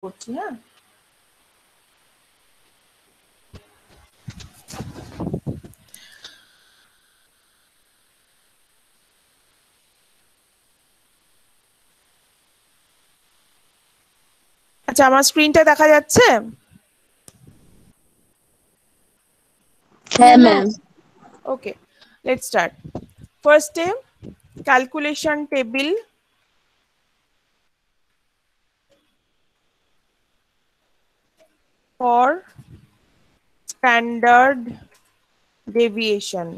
করছি। হ্যাঁ, আচ্ছা, আমার স্ক্রিনটা দেখা যাচ্ছে? হ্যাঁ ম্যাম। Okay, let's start. ফার্স্টে calculation table, for standard deviation,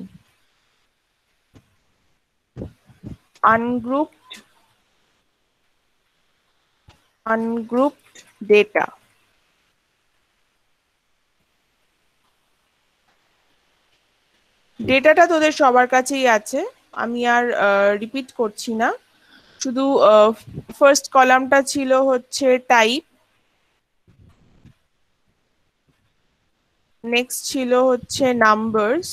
ungrouped data। ডেটাটা তোদের সবার কাছেই আছে, আমি আর রিপিট করছি না। শুধু ফার্স্ট কলামটা ছিল হচ্ছে টাইপ, নেক্সট ছিল হচ্ছে নাম্বারস,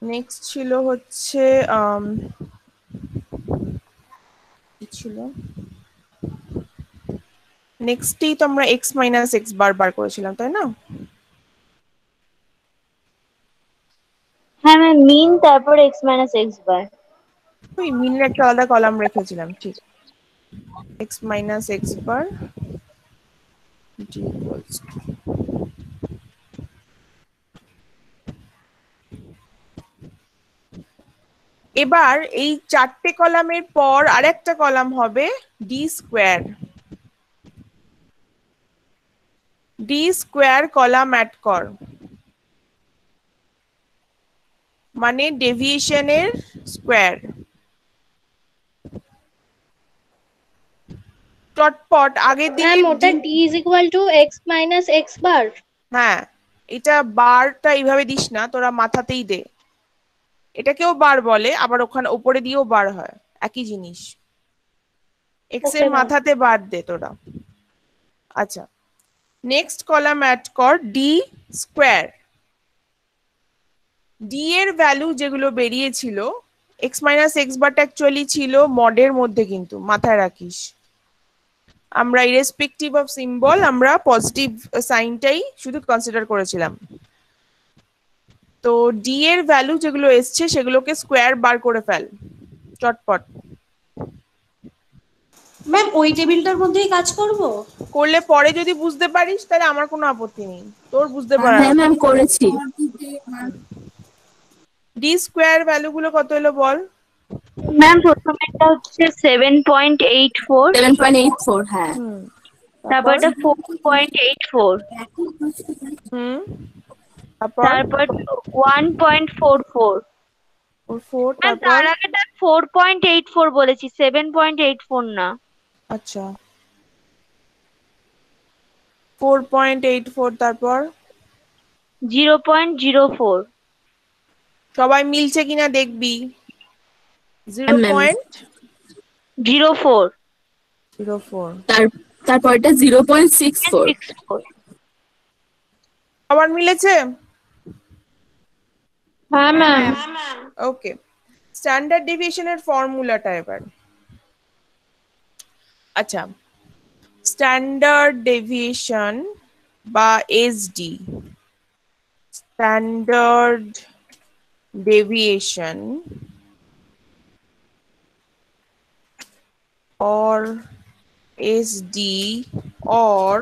নেক্সট ছিল হচ্ছে কি ছিল, নেক্সটেই তো আমরা এক্স মাইনাস এক্স বার বার করেছিলাম, তাই না? হ্যাঁ ম্যাম, মিন তারপর এক্স মাইনাস এক্স বার। ওই মিনের একটা আলাদা কলাম রেখেছিলাম, ঠিক। X minus x bar equals to। এবার এই চারটে কলামের পর আরেকটা কলাম হবে D square. D square column add কর, মানে ডেভিয়েশনের স্কোয়ার। চটপট আগের দিনে ম্যাম ওটা d is equal to x minus x bar। হ্যাঁ, এটা বারটা এইভাবে দিস না, তোরা মাথাতেই দে। এটাকেও বার বলে, আবার ওখানে উপরে দিয়েও বার হয়, একই জিনিস। এক্স এর Okay, ma'am. মাথাতে বার দে তোরা। আচ্ছা, নেক্সট কলাম অ্যাড কর ডি স্কোয়ার। ডি এর ভ্যালু যেগুলো বেরিয়েছিল, এক্স মাইনাস এক্স বারটা অ্যাকচুয়ালি ছিল মডের মধ্যে, কিন্তু মাথায় রাখিস আমরা ইরেসপেক্টিভ অফ সিম্বল আমরা পজিটিভ সাইনটাই শুধু কনসিডার করেছিলাম। তো ডি এর ভ্যালু যেগুলো এসছে সেগুলোকে স্কোয়ার বার করে ফেল চটপট। ম্যাম ওই টেবিলটার মধ্যেই কাজ করব? করলে পরে যদি বুঝতে পারিস তাহলে আমার কোনো আপত্তি নেই, তোর বুঝতে পারার হ্যাঁ ম্যাম, করেছি। ডি স্কোয়ার ভ্যালু গুলো কত এলো বল? ম্যাম প্রথমে এটা হচ্ছে 7.84, 7.84। হ্যাঁ, হুম, তারপর এটা 4.84, হুম, তারপর তারপর 1.44। ফোর, ম্যাম তারপর তার আগে তার 4.84 বলেছি, 7.84 না। আচ্ছা 4.84, তারপর 0.04। সবাই মিলছে কিনা দেখবি। 0.04। 04। তারপরটা 0.64। সবার মিলেছে? হ্যাঁ ম্যাম। ওকে, স্ট্যান্ডার্ড ডেভিয়েশনের ফর্মুলাটা এবার। আচ্ছা, স্ট্যান্ডার্ড ডেভিয়েশন বা SD, standard deviation or SD or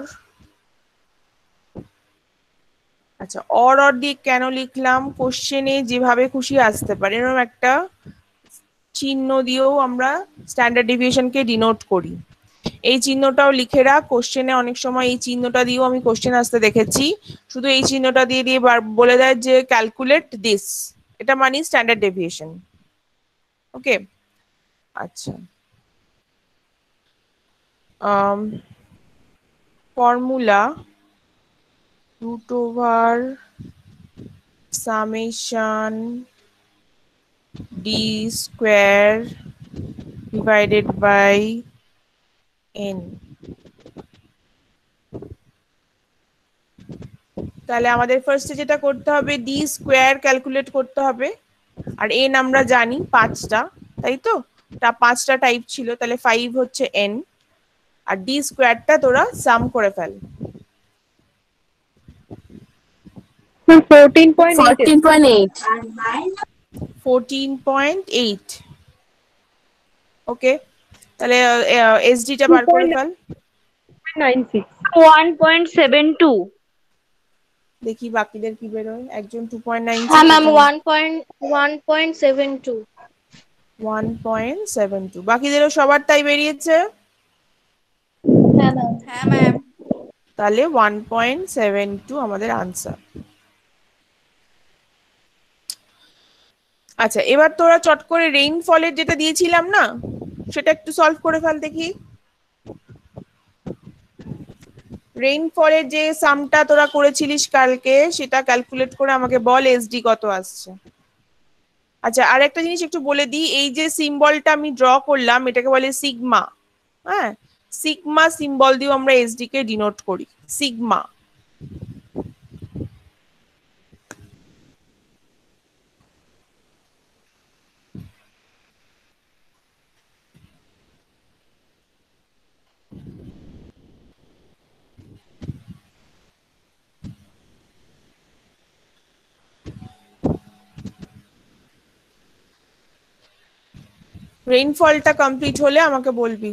আচ্ছা, অর দিয়ে কেন লিখলাম, কোশ্চেনে যেভাবে খুশি আসতে পারে এরকম একটা চিহ্ন দিয়েও আমরা স্ট্যান্ডার্ড ডেভিয়েশনকে ডিনোট করি। এই চিহ্নটাও লিখে রাখ, কোশ্চেনে অনেক সময় এই চিহ্নটা দিয়েও আমি কোশ্চেন আসতে দেখেছি। শুধু এই চিহ্নটা দিয়ে দিয়ে বলে দেয় যে ক্যালকুলেট দিস, এটা মানে স্ট্যান্ডার্ড ডেভিয়েশন। ওকে, আচ্ছা, formula √summation d square divided by n। তাহলে আমাদের ফার্স্টে যেটা করতে হবে, ডি স্কোয়ার ক্যালকুলেট করতে হবে, আর এন আমরা জানি 5টা, তাই তো? পাঁচটা টাইপ ছিল, তাহলে 5 হচ্ছে n, আর ডি স্কোয়ারটা তোরা সাম করে ফেল। 14.8 14.8. 14.8। ওকে, তাহলে এসডিটা বার করে ফেল। 96 1.72। দেখি বাকিদের কি বেরোয়। একজন 2.96, হ্যাঁ ম্যাম 1.1.72 1.72, বাকিদেরও সবার তাই বেরিয়েছে। হ্যাঁ ম্যাম। হ্যাঁ ম্যাম। তাহলে 1.72 আমাদের আনসার। আচ্ছা, এবার তোরা চট করে রেইনফলের যেটা দিয়েছিলাম না, সেটা একটু সলভ করে ফেল দেখি। রেইনফলের যে সামটা তোরা করেছিলিস কালকে, সেটা ক্যালকুলেট করে আমাকে বল এসডি কত আসছে। আচ্ছা, আর একটা জিনিস একটু বলে দিই, এই যে সিম্বলটা আমি ড্র করলাম এটাকে বলে সিগমা। হ্যাঁ, সিগমা সিম্বল দিয়ে আমরা এসডি কে ডিনোট করি, সিগমা। রেইনফলটা কমপ্লিট হলে আমাকে বলবি।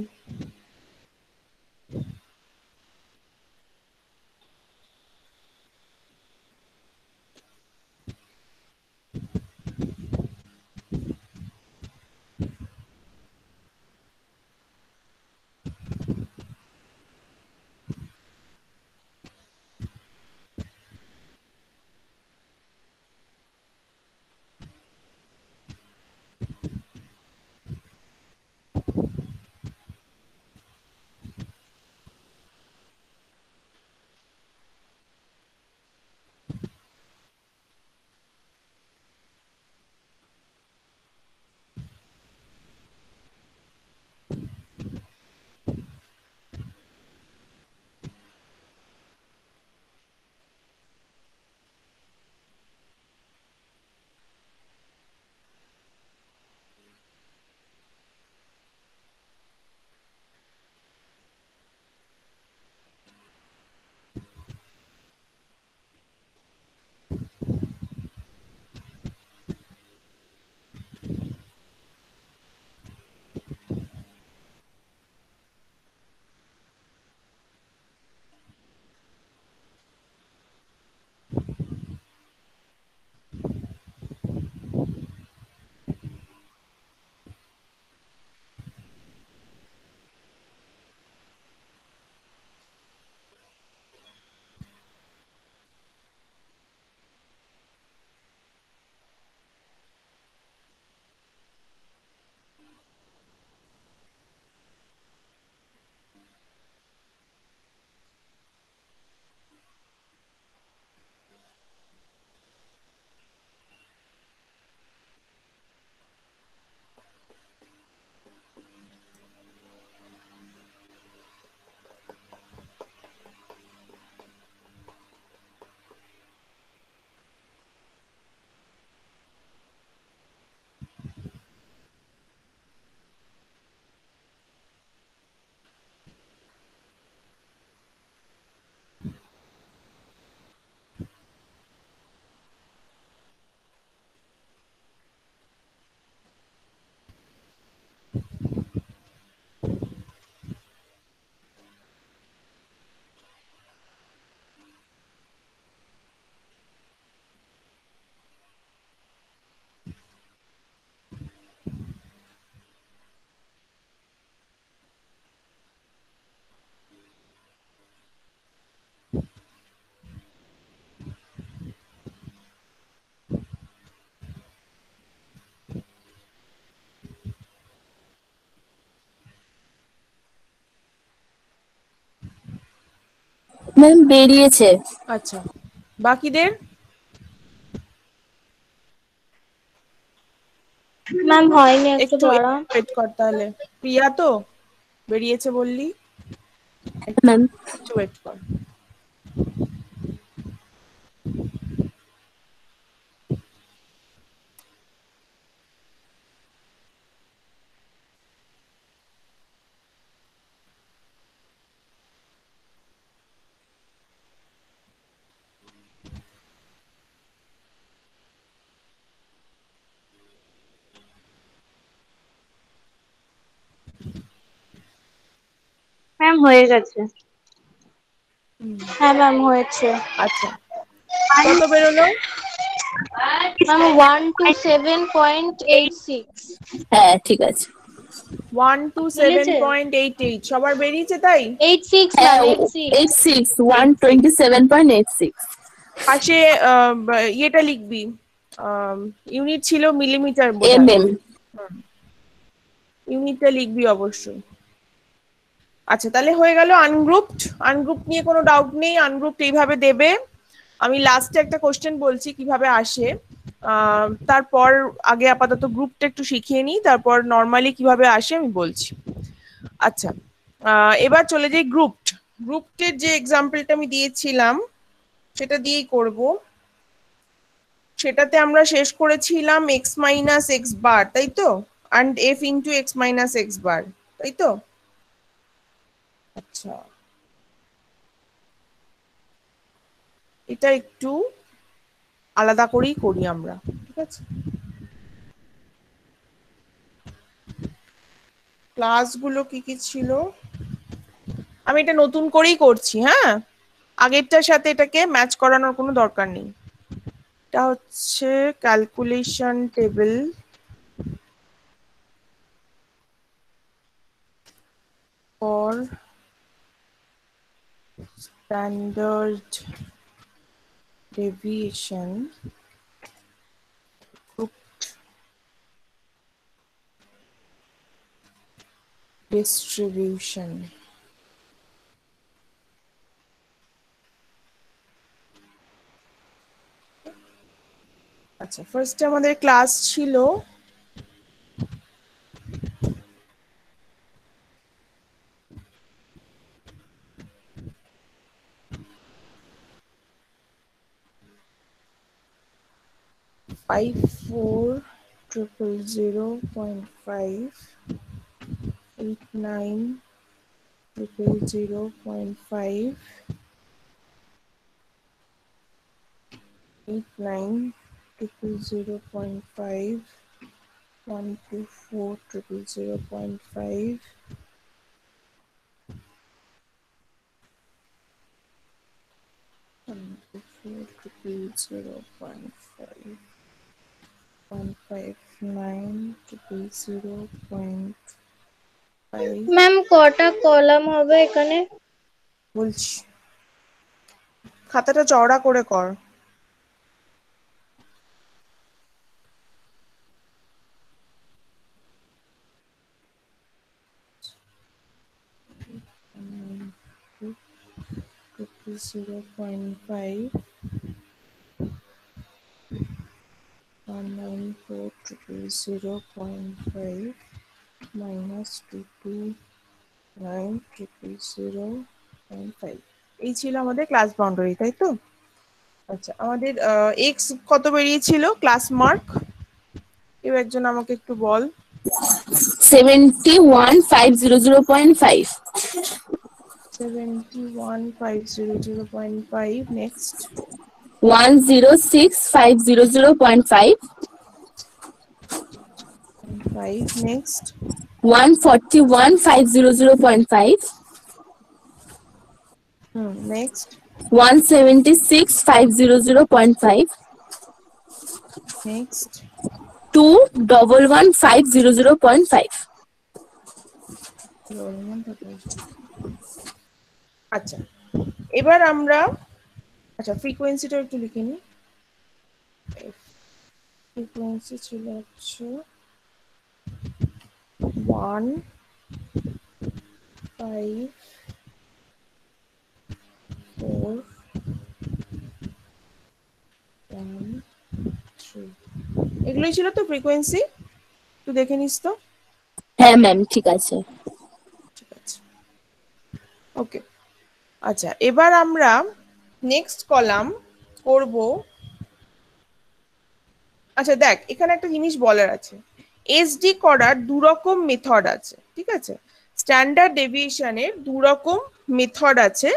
ম্যাম বেরিয়েছে। আচ্ছা, বাকিদের? ম্যাম হয়নি, একটু একটু দাঁড়ান। ওয়েট কর তাহলে। প্রিয়া তো বেরিয়েছে বললি, ম্যাম একটু ওয়েট কর। ম্যাম হয়ে গেছে। হ্যাঁ ম্যাম হয়েছে। আচ্ছা, কত বেরোলো? ম্যাম 127.86। হ্যাঁ ঠিক আছে। 127.88 সবার বেরিয়েছে তাই? 86 হ্যাঁ ম্যাম 86। 86 127.86। পাশে ইয়েটা লিখবি, ইউনিট ছিল মিলিমিটার বোধহয়, mm। ইউনিটটা লিখবি অবশ্যই। আচ্ছা তাহলে হয়ে গেল আনগ্রুপড। আনগ্রুপ নিয়ে কোনো ডাউট নেই, আনগ্রুপড এইভাবে দেবে। আমি লাস্টে একটা কোশ্চেন বলছি কিভাবে আসে, তারপর আগে আপাতত গ্রুপটা একটু শিখিয়ে নিই, তারপর নর্মালি কিভাবে আসে আমি বলছি। আচ্ছা, এবার চলে যাই গ্রুপড। গ্রুপটের যে এক্সাম্পলটা আমি দিয়েছিলাম সেটা দিয়েই করব। সেটাতে আমরা শেষ করেছিলাম এক্স মাইনাস এক্স বার, তাই তো, and f into x minus x bar, তাই তো? আচ্ছা, এটা একটু আলাদা করেই করি আমরা, ঠিক আছে? ক্লাসগুলো কি কি ছিল আমি এটা নতুন করেই করছি, হ্যাঁ, আগেরটার সাথে এটাকে ম্যাচ করানোর কোনো দরকার নেই। এটা হচ্ছে calculation table for standard deviation distribution. আচ্ছা, ফার্স্টে আমাদের ক্লাস ছিল ফাইভ ফোর ট্রিপল 0.5 89 0.5 89 0.5 124 0.5 124 0.5 159 0.5। ম্যাম কটা কলাম হবে এখানে? বলছি, খাতাটা চওড়া করে কর। Triple 0.5 194 0.5 minus 229 0.5। এই ছিল আমাদের ক্লাস বাউন্ডারি, তাই তো? আচ্ছা, আমাদের এক্স কত বেরিয়েছিল ক্লাস মার্ক? কেউ একজন আমাকে একটু বল। 71500.5। 71500.5 নেক্সট 106,500.5। 5 নেক্সট 141,500.5। নেক্সট 176,500.5। নেক্সট 211,500.5। আচ্ছা, এবার আমরা আচ্ছা ফ্রিকোয়েন্সিটা একটু লিখে নিই। ফ্রিকোয়েন্সি ছিল হচ্ছে 1 5 4 1 3। এগুলোই ছিল তো ফ্রিকোয়েন্সি, একটু দেখে নিস তো। হ্যাঁ ম্যাম ঠিক আছে। ঠিক আছে, ওকে। আচ্ছা, এবার আমরা নেক্সট কলাম করব। আচ্ছা দেখ, এখানে একটা জিনিস বলার আছে, এসডি করার দু রকম মেথড আছে, ঠিক আছে? স্ট্যান্ডার্ড ডেভিয়েশনের দু রকম মেথড আছে।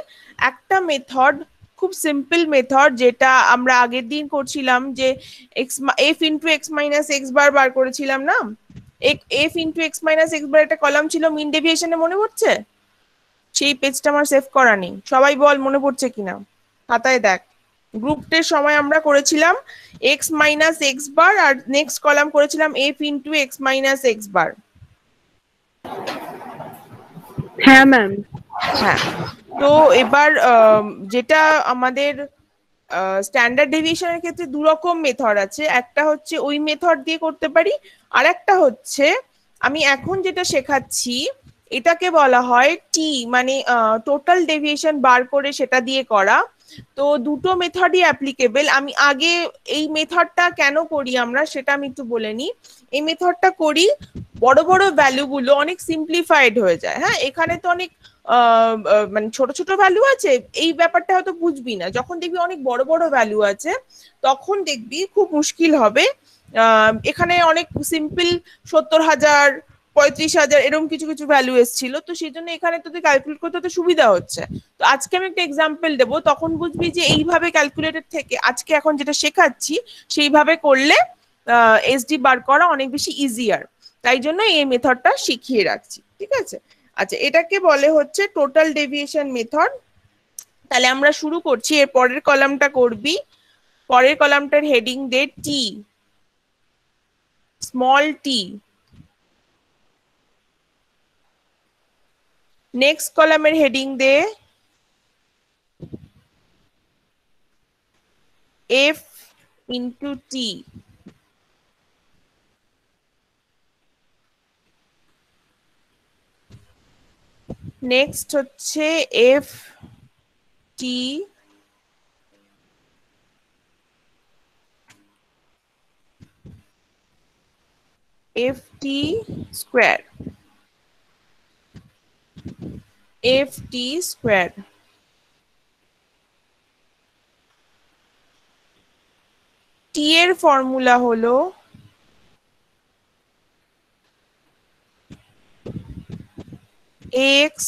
একটা মেথড খুব সিম্পল মেথড, যেটা আমরা আগের দিন করছিলাম, যে f into x minus x bar বার করেছিলাম না, f into x minus x bar একটা কলাম ছিল মিন ডেভিয়েশনে, মনে পড়ছে? সেই পেজটা আমার সেভ করা নেই। সবাই বল মনে পড়ছে কিনা, খাতায় দেখ। গ্রুপ টের সময় আমরা করেছিলাম এক্স মাইনাস এক্স বার, আর নেক্সট কলাম করেছিলাম f into x minus x bar. হ্যাঁ ম্যাম। হ্যাঁ, তো এবার যেটা আমাদের স্ট্যান্ডার্ড ডেভিয়েশনের ক্ষেত্রে দু রকম মেথড আছে। একটা হচ্ছে ওই মেথড দিয়ে করতে পারি, আর একটা হচ্ছে আমি এখন যেটা শেখাচ্ছি এটাকে বলা হয় টি, মানে টোটাল ডেভিয়েশন বার করে সেটা দিয়ে করা। তো দুটো মেথডই অ্যাপ্লিকেবল। আমি আগে এই মেথডটা কেন করি আমরা সেটা আমি একটু বলে নিই। এই মেথডটা করি, বড় বড় ভ্যালুগুলো অনেক সিম্পলিফাইড হয়ে যায়। হ্যাঁ, এখানে তো অনেক মানে ছোট ছোট ভ্যালু আছে, এই ব্যাপারটা হয়তো বুঝবি না। যখন দেখবি অনেক বড় বড় ভ্যালু আছে তখন দেখবি খুব মুশকিল হবে। এখানে অনেক সিম্পল 70,000, 35,000 এরকম কিছু কিছু ভ্যালু এসেছিল, তো সেই জন্য এখানে তোদের ক্যালকুলেট করতে তো সুবিধা হচ্ছে। তো আজকে আমি একটা এক্সাম্পল দেবো, তখন বুঝবি যে এইভাবে ক্যালকুলেটেড থেকে আজকে এখন যেটা শেখাচ্ছি সেইভাবে করলে এসডি বার করা অনেক বেশি ইজিয়ার। তাই জন্য এই মেথডটা শিখিয়ে রাখছি, ঠিক আছে? আচ্ছা, এটাকে বলে হচ্ছে টোটাল ডেভিয়েশন মেথড। তাহলে আমরা শুরু করছি, এর পরের কলামটা করবি। পরের কলামটার হেডিং দে টি, স্মল টি। নেক্সট কলামের হেডিং দে এফ ইন্টু টি। নেক্সট হচ্ছে এফ টি এফ টি স্কোয়ার, এফ টি স্কোয়ার। টি এর ফর্মুলা হলো x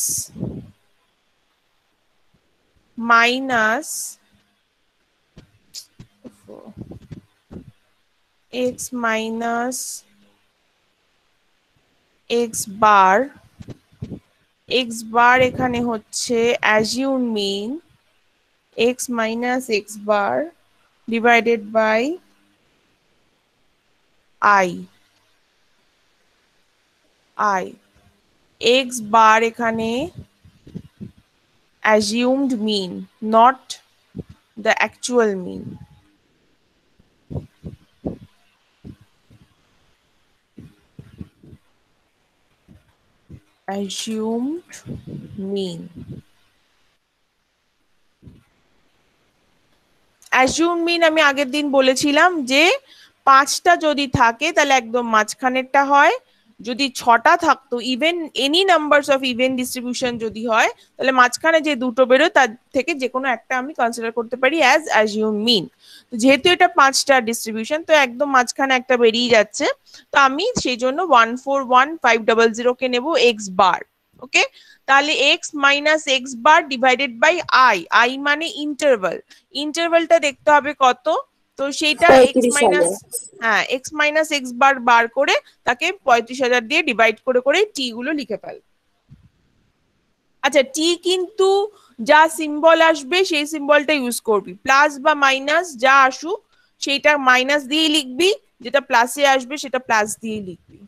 minus x minus x bar. X bar এখানে হচ্ছে assumed mean x minus x bar divided by I. I x bar এখানে assumed mean, not the actual mean. Assumed mean. Assumed mean আমি আগের দিন বলেছিলাম যে 5টা যদি থাকে তাহলে একদম মাঝখানেরটা হয়, যদি 6টা থাকতো even any numbers of even distribution যদি হয় তাহলে মাঝখানে যে দুটো বেরোয় তার থেকে যে কোনো একটা আমি কনসিডার করতে পারি অ্যাজ অ্যাজিউম মিন। তো যেহেতু এটা 5টা ডিস্ট্রিবিউশন তো একদম মাঝখানে একটা বেরিয়ে যাচ্ছে, তো আমি সেই জন্য 141,500 কে নেব এক্স বার। ওকে, তাহলে X minus x bar divided by I. I মানে ইন্টারভাল, ইন্টারভালটা দেখতে হবে কত, তো সেইটা এক্স মাইনাস, হ্যাঁ এক্স মাইনাস এক্স বার বার করে তাকে 35,000 দিয়ে ডিভাইড করে করে টি গুলো লিখে ফেল। আচ্ছা, টি কিন্তু যা সিম্বল আসবে সেই সিম্বলটা ইউজ করবি, প্লাস বা মাইনাস যা আসুক সেইটা মাইনাস দিয়ে লিখবি, যেটা প্লাসে আসবে সেটা প্লাস দিয়ে লিখবি।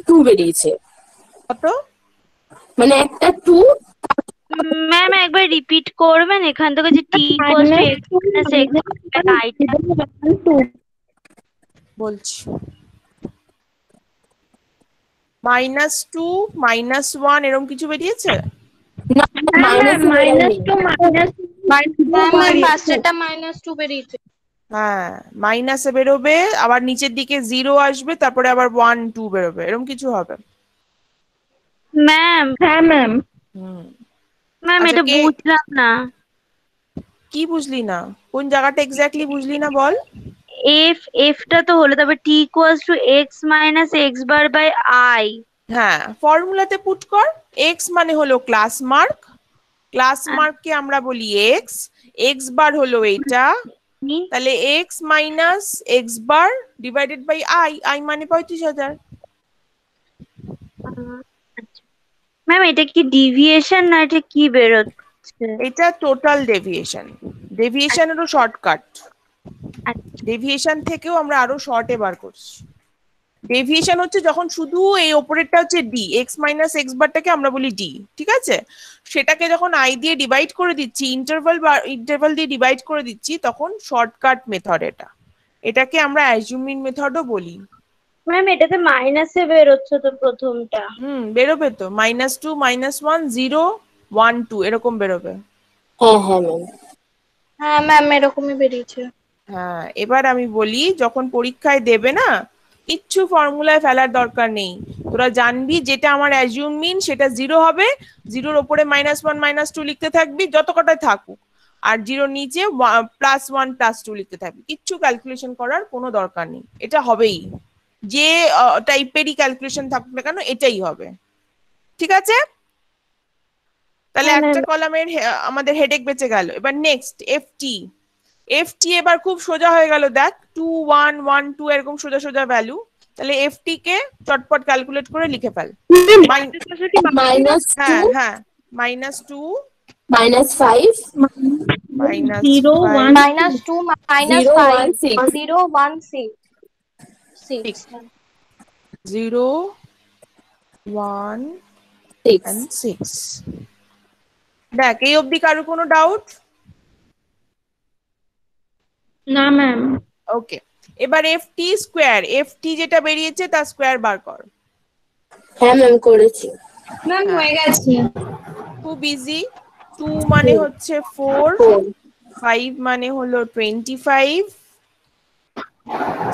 টু বেরিয়েছে কত? মানে একটা টু। ম্যাম একবার রিপিট করবেন এখান থেকে যে t equals to x plus x আইটা। বলছি -2 -1 এরকম কিছু বেরিয়েছে? না মাইনাস -2 পাঁচটা -2 বেরিয়েছে। হ্যাঁ, মাইনাসে বেরোবে, আবার নিচের দিকে 0 আসবে, তারপরে আবার 1 2 বেরোবে, এরকম কিছু হবে। ম্যাম হ্যাঁ ম্যাম। হুম, ম্যাম আচ্ছা, এটা বুঝলাম না। কি বুঝলি না? কোন জায়গাটা এক্স্যাক্টলি বুঝলি না বল? এফটা তো হলো, তারপর t equals to x minus x bar by i. হ্যাঁ, ফর্মুলাতে পুট কর। এক্স মানে হলো ক্লাস মার্ক, ক্লাস মার্ককে আমরা বলি এক্স, এক্স বার হলো এটা, তাহলে X minus x bar divided by I, I মানে 35,000। ম্যাম এটা কি ডিভিয়েশন না এটা কি বেরোচ্ছে? এটা টোটাল ডেভিয়েশন, ডেভিয়েশনেরও শর্টকাট, ডেভিয়েশন থেকেও আমরা আরো শর্টে বার করছি। ডেভিয়েশন হচ্ছে যখন শুধু এই ওপরেরটা হচ্ছে ডি, এক্স মাইনাস এক্স বারটাকে আমরা বলি ডি, ঠিক আছে, সেটাকে যখন আই দিয়ে ডিভাইড করে দিচ্ছি, ইন্টারভাল দিয়ে ডিভাইড করে দিচ্ছি, তখন শর্টকাট মেথড এটা, এটাকে আমরা অ্যাজিউমিং মেথডও বলি। ম্যাম এটাতে মাইনাসে বেরোচ্ছে তো প্রথমটা। বেরোবে তো, -2 -1 0 1 2 এরকম বেরোবে। হ্যাঁ হ্যাঁ ম্যাম। হ্যাঁ ম্যাম এরকমই বেরিয়েছে। হ্যাঁ, এবার আমি বলি, যখন পরীক্ষায় দেবে না, কিচ্ছু ফর্মুলায় ফেলার দরকার নেই, তোরা জানবি যেটা আমার অ্যাজিউম মিন সেটা 0 হবে, 0-র ওপরে -1 -2 লিখতে থাকবি যত কটায় থাকুক, আর 0-র নিচে +1 +2 লিখতে থাকবি, কিচ্ছু ক্যালকুলেশন করার কোনো দরকার নেই, এটা হবেই, যে টাইপেরই ক্যালকুলেশন থাকুক না কেন এটাই হবে, ঠিক আছে। তাহলে একটা কলামের আমাদের হেডেক বেঁচে গেল। এবার নেক্সট এফটি, এফটি এবার খুব সোজা হয়ে গেল, দেখ 2 1 1 2 এরকম সোজা সোজা ভ্যালু, তাহলে এফটি কে চটপট ক্যালকুলেট করে লিখে ফেল। -2 হ্যাঁ হ্যাঁ, -2 -5 0 1 -2 0 1 -5 6 0 1 6 6 0 1 6 and 6। দেখ এই অবধি কারো কোনো ডাউট? না ম্যাম। ওকে, এবার এফটি স্কোয়ার, এফটি যেটা বেরিয়েছে তার স্কোয়ার বার কর। হ্যাঁ ম্যাম করেছি। ম্যাম হয়ে গেছে। খুব ইজি, 2 মানে হচ্ছে 4, 4 5 মানে হলো 25,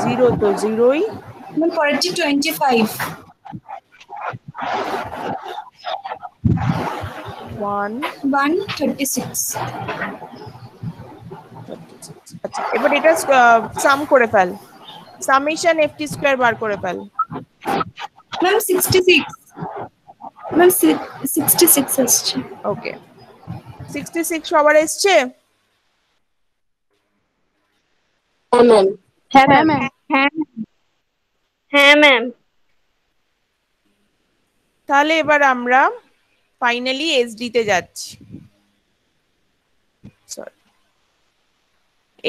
0 তো 0ই, ম্যাম পরেরটি 25 1 1 36। আচ্ছা, এবার এটা সাম করে ফেল, সামেশন এফটি স্কোয়ার বার করে ফেল। ম্যাম 66 ম্যাম 66 আসছে। ওকে, 66 সবার এসছে? হ্যাঁ ম্যাম। হ্যাঁ ম্যাম। হ্যাঁ ম্যাম। তাহলে এবার আমরা ফাইনালি এসডি তে যাচ্ছি। সরি,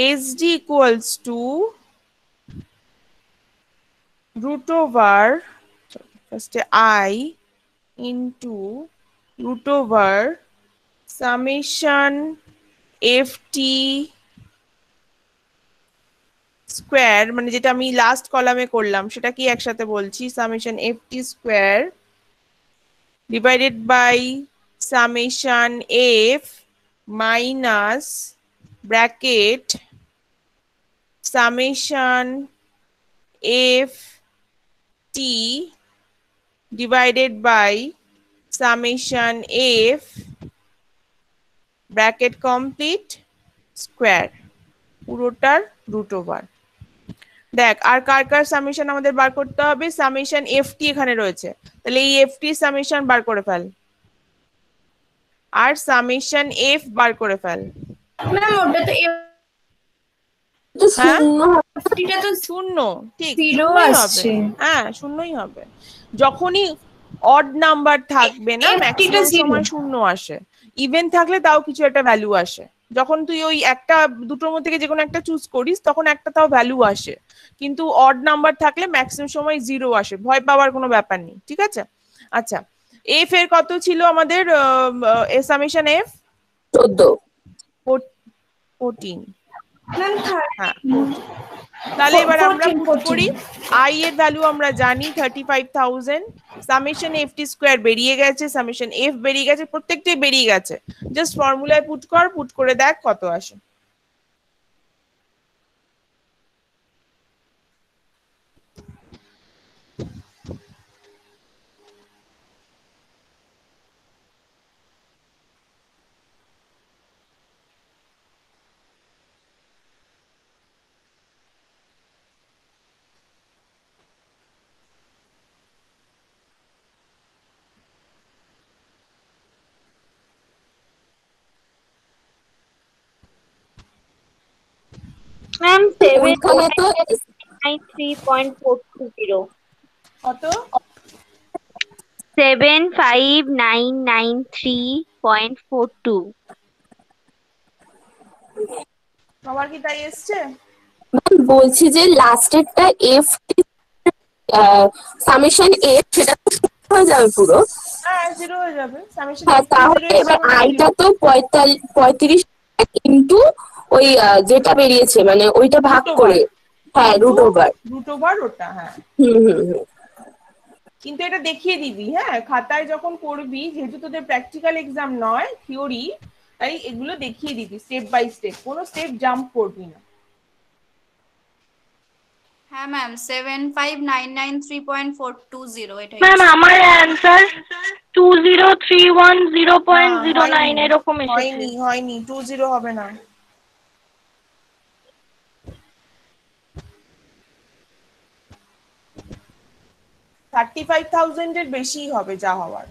এসডি ইকুয়ালস টু √, ফার্স্টে I into √, summation f t square, মানে যেটা আমি লাস্ট কলামে করলাম সেটা কি একসাথে বলছি, summation f t square divided by summation f minus bracket summation F t divided by summation f bracket complete square, পুরোটার √। দেখ আর কার কার সামেশন আমাদের বার করতে হবে, সামেশন এফটি এখানে রয়েছে, তাহলে এই এফটি সামেশন বার করে ফেল, আর সামেশন এফ বার করে ফেল। ম্যাম ওটা তো তো হ্যাঁ? শূন্য এফটিটা তো শূন্য, ঠিক, 0 শূন্যই হবে, আসছে। হ্যাঁ শূন্যই হবে, যখনই অড নাম্বার থাকবে না FT টা ম্যাক্সিমাম 0 সময় শূন্য আসে, ইভেন থাকলে তাও কিছু একটা ভ্যালু আসে, যখন তুই ওই একটা দুটোর মধ্যে থেকে যে কোনো একটা চুজ করিস তখন একটা তাও ভ্যালু আসে, কিন্তু অড নাম্বার থাকলে ম্যাক্সিমাম সময় 0 আসে, ভয় পাওয়ার কোনো ব্যাপার নেই, ঠিক আছে। আচ্ছা, এফ এর কত ছিল আমাদের, সামেশন এফ 14 14, ম্যাম হ্যাঁ 14। তাহলে এবার আমরা 14 পুট করি, আই এর ভ্যালু আমরা জানি 35,000, সামেশন এফটি স্কোয়ার বেরিয়ে গেছে, সামেশন এফ বেরিয়ে গেছে, প্রত্যেকটাই বেরিয়ে গেছে, জাস্ট ফর্মুলায় পুট কর, পুট করে দেখ কত আসে। ওইখানে তো 3.420 কত? 75993.42 সবার কি তাই এসছে? ম্যাম বলছি যে লাস্টেরটা এফ সামেশন এফ সেটা তো হয়ে যাবে পুরো। হ্যাঁ, জিরো হয়ে যাবে। সামেশন হ্যাঁ, এফ টি তাহলে জিরো এবার হিসাবে আইটা তো 35 ইন্টু ওই যেটা বেরিয়েছে মানে ওইটা ভাগ রুট ওভার করে। হ্যাঁ, রুট ওভার। রুট ওভার ওটা, হ্যাঁ। হুম। কিন্তু এটা দেখিয়ে দিবি, হ্যাঁ, খাতায় যখন করবি, যেহেতু তোদের প্র্যাকটিক্যাল এক্সাম নয়, থিওরি, তাই এগুলো দেখিয়ে দিবি স্টেপ বাই স্টেপ, কোনো স্টেপ জাম্প করবি না। হ্যাঁ ম্যাম 75993.420 এটাই ম্যাম আমার অ্যান্সার 2031.0.09 এরকম এসেছে। হয়নি 20 হবে না। $35,000 এর বেশি হবে যা হওয়ার।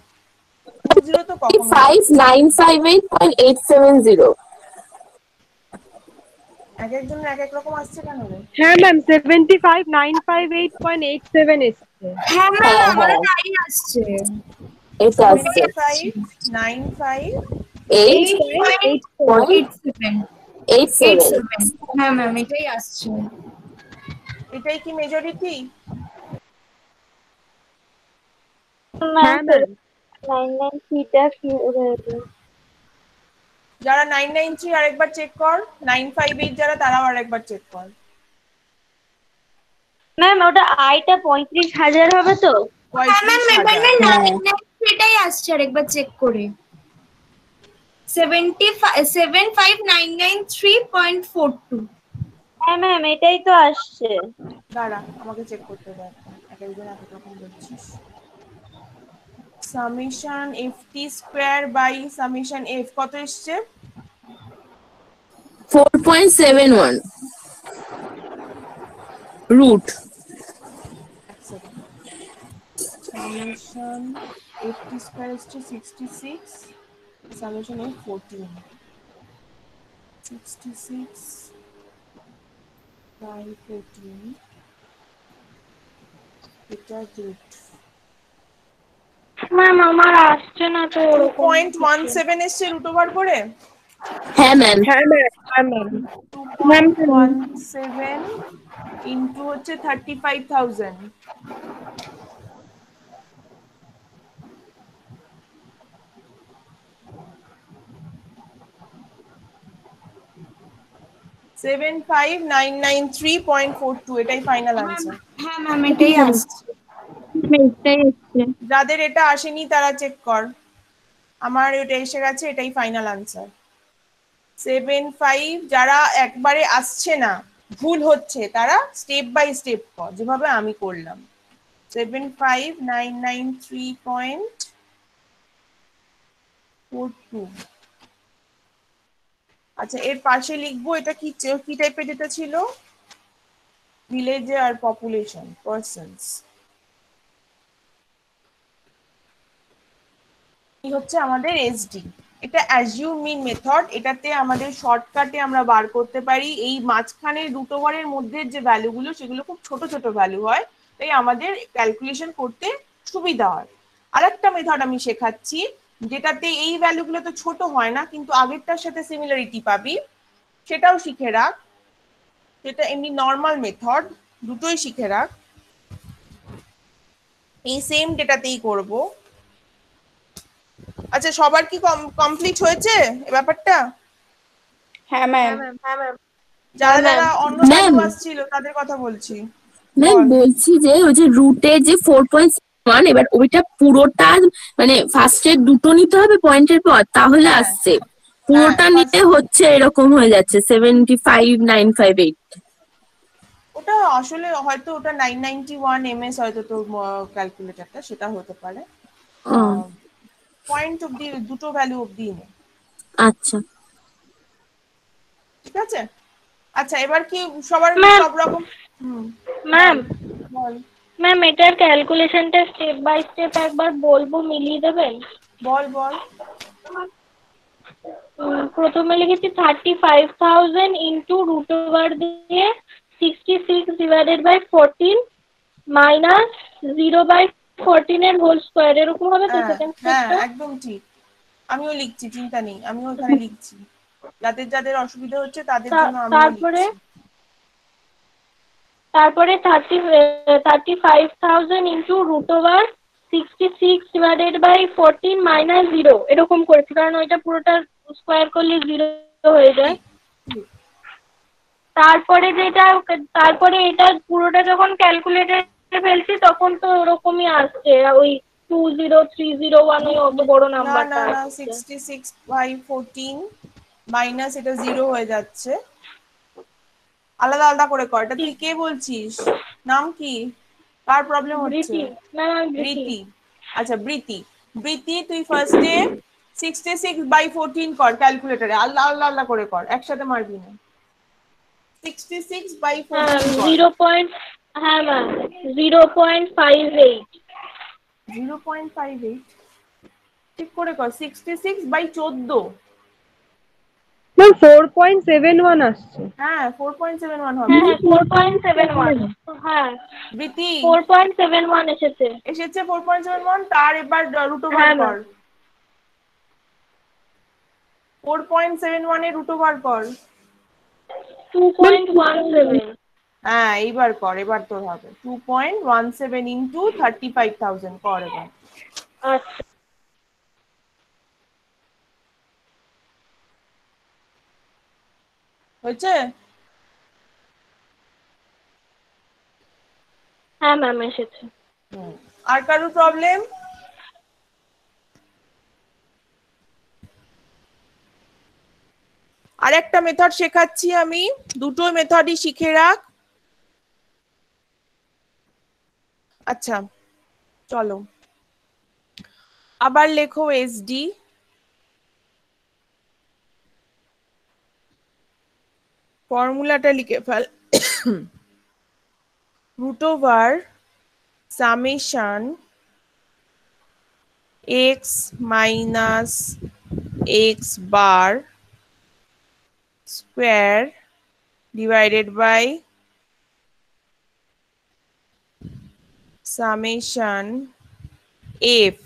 20 তো কখনো হবে না। 5958.870। এক একজনের এক এক রকম আসছে কেন রে? হ্যাঁ ম্যাম 75958.87 এসছে। হ্যাঁ ম্যাম হ্যাঁ আমারও হ্যাঁ তাই আসছে। এটা আসছে 7595 8.87। হ্যাঁ ম্যাম এটাই আসছে। এটাই কি মেজরিটি? হ্যাঁ ম্যাম 993টা কি হয়েছে? যারা 993 আরেকবার চেক কর, 958 যারা তারাও আরেকবার চেক কর। ম্যাম ওটা আইটা 35,000 হবে তো? হ্যাঁ ম্যাম 35,000। এবার না 993 এটাই আসছে, আরেকবার চেক করে 75993.42। হ্যাঁ ম্যাম এটাই তো আসছে। দাঁড়া, আমাকে চেক করতে দাও। এক একজন এক এক রকম বলছিস। Summation F T square by summation F কত এসছে? 4.71 root. Summation F T square এসছে 66, সামেশন এফ 14, 66 বাই 14, এটা রুট ম্যাম আমার আসছে না তো ওরকম। 2.17 এসছে রুট ওভার করে। হ্যাঁ ম্যাম। হ্যাঁ ম্যাম 2.17 ইন্টু হচ্ছে 35,000, $75993.42, এটাই ফাইনাল আনসার। হ্যাঁ ম্যাম এটাই আসছে। এটাই এসছে। যাদের এটা আসেনি তারা চেক কর, আমার এটা এসে গেছে, এটাই ফাইনাল আনসার। 75 যারা একবারে আসছে না, ভুল হচ্ছে, তারা স্টেপ বাই স্টেপ কর, যেভাবে আমি করলাম। 75993.42। আচ্ছা, এর পাশে লিখবো এটা কি কি টাইপের, যেটা ছিল ভিলেজে আর পপুলেশন পার্সনস, এই হচ্ছে আমাদের এসডি। এটা অ্যাজিউম মিন মেথড, এটাতে আমাদের শর্টকাটে আমরা বার করতে পারি এই মাঝখানে রুট ওভারের মধ্যে যে ভ্যালুগুলো, সেগুলো খুব ছোট ছোট ভ্যালু হয়, তাই আমাদের ক্যালকুলেশন করতে সুবিধা হয়। আরেকটা মেথড আমি শেখাচ্ছি, যেটাতে এই ভ্যালুগুলো তো ছোট হয় না, কিন্তু আগেরটার সাথে সিমিলারিটি পাবি, সেটাও শিখে রাখ। যেটা এমনি নর্মাল মেথড, দুটোই শিখে রাখ। এই সেম ডেটাতেই করব। আচ্ছা, সবার কি কমপ্লিট হয়েছে এই ব্যাপারটা? হ্যাঁ ম্যাম। যারা যারা অন্য ম্যাম। ভ্যালু আসছিল তাদের কথা বলছি। ম্যাম বল। বলছি যে ওই যে রুটে যে 4.1, এবার ওইটা পুরোটা মানে ফার্স্টের দুটো নিতে হবে পয়েন্টের পর, তাহলে হ্যাঁ। আসছে। পুরোটা হ্যাঁ, নিতে হচ্ছে এরকম হয়ে যাচ্ছে 75,958। ওটা আসলে হয়তো ওটা 991 ms হয়তো তোর ক্যালকুলেটরটা, সেটা হতে পারে। ও পয়েন্ট অবধি, দুটো ভ্যালু অবধি নে, আচ্ছা। ঠিক আছে? আচ্ছা, এবার কি সবার ম্যাম। সব রকম? ম্যাম বল ম্যাম এটার ক্যালকুলেশনটা স্টেপ বাই স্টেপ একবার বলবো, মিলিয়ে দেবেন? বল বল। প্রথমে লিখেছি 35,000 ইন্টু রুট ওভার দিয়ে 66 divided by 14 minus 0 by 14 এর হোল স্কয়ার, এরকম হবে তো হ্যাঁ সেকেন্ড হ্যাঁ স্টেপটা? একদম ঠিক। আমিও লিখছি, চিন্তা নেই, আমিও এখানে লিখছি। যাদের যাদের অসুবিধা হচ্ছে তাদের জন্য আমিও তারপরে লিখছি। তারপরে 35,000 into root over 66 divided by 14 minus 0 এরকম করেছি, কারণ ওইটা পুরোটা স্কোয়ার করলে 0 হয়ে যায়। ঠিক। তারপরে এটা পুরোটা যখন ক্যালকুলেটরে ফেলছি তখন তো ওরকমই আসছে, ওই 20301 ওই অত বড় না নাম্বারটা না না, আসছে। 66/14 মাইনাস এটা 0 হয়ে যাচ্ছে। আলাদা আলাদা করে কর। এটা তুই কে বলছিস? নাম কি? কার প্রবলেম হচ্ছে? বৃতি, ম্যাম আমি বৃতি। বৃতি। আচ্ছা বৃতি, বৃতি তুই ফার্স্টে 66/14 কর ক্যালকুলেটরে, আলাদা আলাদা আলাদা করে কর, একসাথে মারবি না। 66/14 কর। হ্যাঁ ম্যাম 0.58। 0.58 ঠিক করে কর। 66/14। ম্যাম 4.71 আসছে। হ্যাঁ 4.71 হবে। হ্যাঁ 4.71। হ্যাঁ বৃতি 4.71 এসেছে। এসেছে 4.71, তার এবার রুট ওভার হ্যাঁ কর। ম্যাম 4.71 এর রুট ওভার কর। 2.17। হ্যাঁ এইবার কর, এবার তোর হবে 2.17 ইন্টু 35,000 কর এবার। আচ্ছা হয়েছে? হ্যাঁ ম্যাম এসেছে। আর কারোর প্রবলেম? আর একটা মেথড শেখাচ্ছি আমি, দুটো মেথডই শিখে রাখ। আচ্ছা চলো আবার লেখো এসডি, ফর্মুলাটা লিখে ফেল। Root over summation X minus x bar square divided by summation F.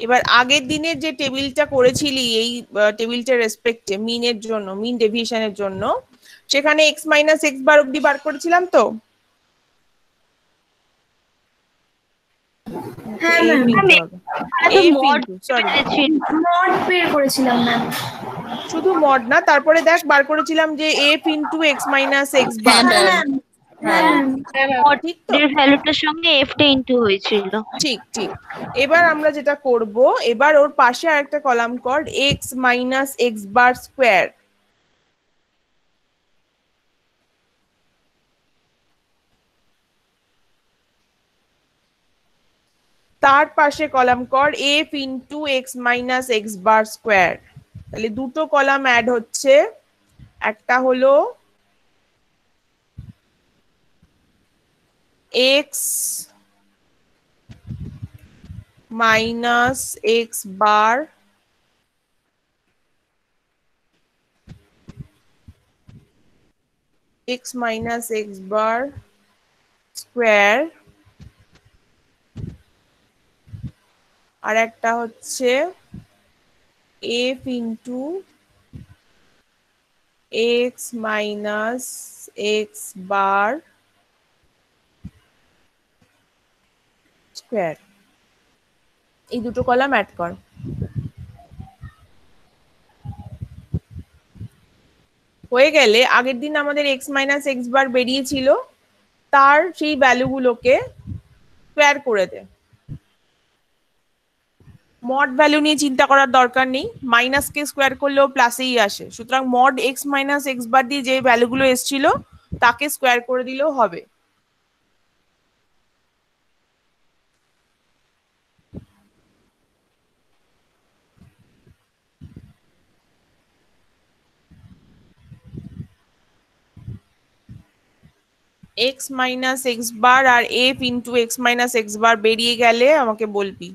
এবার আগের দিনের যে টেবিলটা করেছিলি এই টেবিলটার রেসপেক্টে মিনের জন্য, মিন ডেভিয়েশনের জন্য, সেখানে এক্স মাইনাস এক্স বার অব্দি বার করেছিলাম তো। হ্যাঁ এফ ম্যাম, ইনটু হবে, এফ ইনটু সরি মড বের করেছিলাম ম্যাম। শুধু মড না, তারপরে দেখ বার করেছিলাম যে f into x minus x bar. হ্যাঁ ম্যাম, হ্যাঁ ম্যাম। ঠিক তো? মডের ভ্যালুটার সঙ্গে এফটা ইনটু হয়েছিল। ঠিক ঠিক। এবার আমরা যেটা করব, এবার ওর পাশে আরেকটা কলাম কর, x minus x bar square. তার পাশে কলাম কর f into x minus x bar square. তাহলে দুটো কলাম অ্যাড হচ্ছে, একটা হলো x minus x bar x minus x bar square, আর একটা হচ্ছে f into x minus x bar square. এই দুটো কলাম অ্যাড কর। হয়ে গেলে আগের দিন আমাদের এক্স মাইনাস এক্স বার বেরিয়েছিল, তার সেই ভ্যালুগুলোকে স্কোয়ার করে দে। মড ভ্যালু নিয়ে চিন্তা করার দরকার নেই, মাইনাস কে স্কোয়ার করলেও প্লাসেই আসে, সুতরাং mod x minus x bar দিয়ে যে ভ্যালুগুলো এসেছিল তাকে স্কোয়ার করে দিলেও হবে। এক্স মাইনাস এক্স বার আর f into x minus x bar বেরিয়ে গেলে আমাকে বলবি।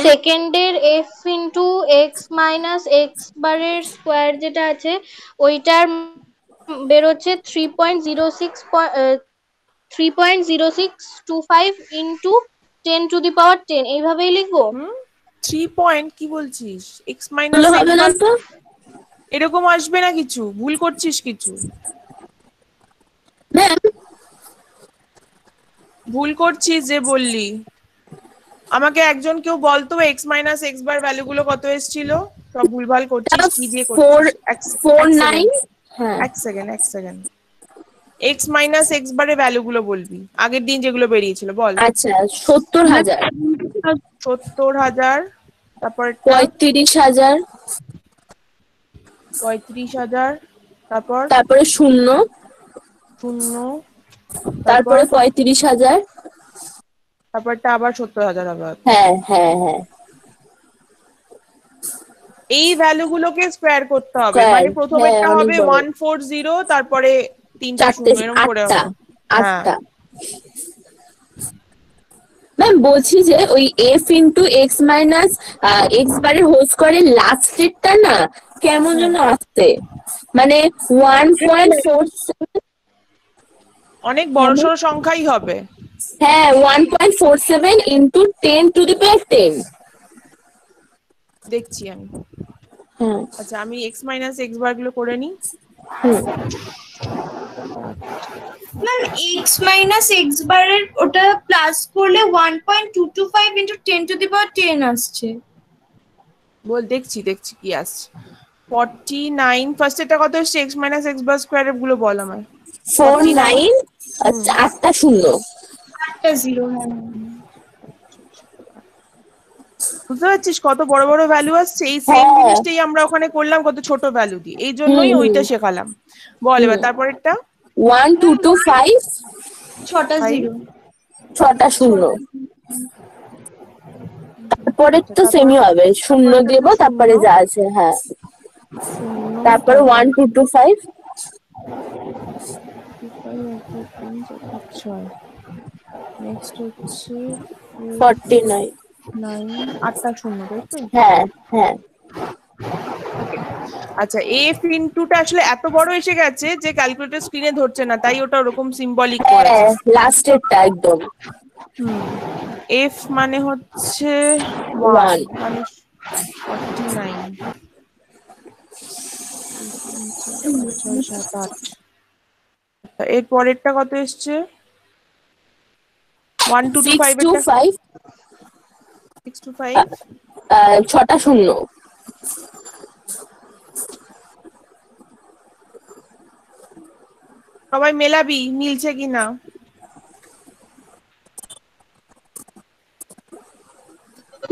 সেকেন্ডের f into x minus x বারের স্কোয়ার যেটা আছে ওইটার বেরোচ্ছে 3.0625 ইন্টু 10⁻10 এইভাবেই লিখবো। 3 পয়েন্ট কি বলছিস? এক্স মাইনাস হবে না তো এরকম আসবে না, কিছু ভুল করছিস কিছু, ম্যাম। ভুল করছিস যে বললি। আমাকে একজন কেউ বলতো x minus x bar value গুলো কত এসেছিল? সব ভুলভাল করছিস, কি দিয়ে করছিস? 449। হ্যাঁ এক সেকেন্ড এক্স মাইনাস এক্স বারের ভ্যালু গুলো বলবি, আগের দিন যেগুলো বেরিয়েছিল বল। আচ্ছা 70,000, 70,000, তারপর 35,000, 35,000, তারপরে শূন্য, শূন্য, তারপরে 35,000, তারপরটা আবার 70,000 আবার। হ্যাঁ হ্যাঁ হ্যাঁ। এই ভ্যালু গুলোকে স্কোয়ার করতে হবে, Square, মানে প্রথমেরটা হ্যাঁ, হবে অনেক বড়। 140, তারপরে 3টা চারটে, শূন্য, এরকম করে হবে। হ্যাঁ, আটটা। ম্যাম বলছি যে ওই F into x minus x বারের হোল স্কোয়ারের লাস্টেরটা না কেমন যেন আসছে, মানে 1.47। অনেক বড়সড় সংখ্যাই হবে। হ্যাঁ 1.47 ইন্টু 10⁻10। দেখছি আমি। হ্যাঁ আচ্ছা, আমি এক্স মাইনাস এক্স বার গুলো করে নিই। ম্যাম এক্স মাইনাস এক্স বারের ওটা প্লাস করলে 1.225 ইন্টু 10⁻10 আসছে। বল, দেখছি কি আসছে। 49, ফার্স্ট এটা কত এসছে? X minus x bar square গুলো বল আমায়। 49, আচ্ছা 8টা শূন্য। 8টা জিরো। বুঝতে পারছিস কত বড় বড় ভ্যালু আসছে? এই সেম হ্যাঁ। জিনিসটাই আমরা ওখানে করলাম কত ছোট ভ্যালু দিয়ে, এই জন্যই ওইটা শেখালাম। বল এবার তারপরেরটা। 1225, 6টা জিরো। 6টা শূন্য। তারপরে তো সেমই হবে, শূন্য দেব তারপরে যা আছে। হ্যাঁ তারপরে 1225, নেক্সট হচ্ছে 49। 8টা শূন্য, তাই তো? হ্যাঁ হ্যাঁ। আচ্ছা, এফ ইনটুটা আসলে এত বড় এসে গেছে যে ক্যালকুলেটর স্ক্রিনে ধরছে না, তাই ওটা ওরকম সিম্বলিক করেছে। হ্যাঁ লাস্টেরটা একদম। এফ মানে হচ্ছে 1 1। মানে 49, 6, 7, 8। এর পরেরটা কত এসছে? 1225 এরটা 625, 625, 6টা শূন্য। সবাই মেলাবি মিলছে কিনা।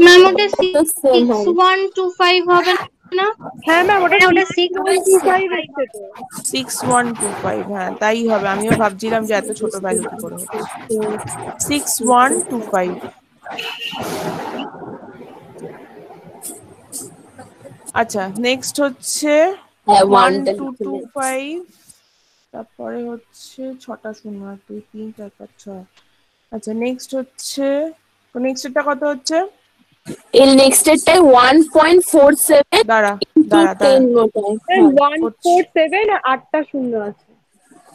ম্যাম ওটা তো same হবে। 6125 হবে না? হ্যাঁ ম্যাম, ওটা ওটা 6125 এসছে তো। 6125, হ্যাঁ তাই হবে। আমিও ভাবছিলাম যে এত ছোট ভ্যালু কি করে হচ্ছে। 6125। আচ্ছা, নেক্সট হচ্ছে হ্যাঁ 1225, তারপরে হচ্ছে 6টা শূন্য, 1 2 3 4 5 6। আচ্ছা, নেক্সট হচ্ছে, নেক্সটটা কত হচ্ছে? এর নেক্সটেরটাই 1.47 দাঁড়া ইন্টু দাঁড়া 10 দাঁড়া, মতন। 147 আর 8টা শূন্য আছে।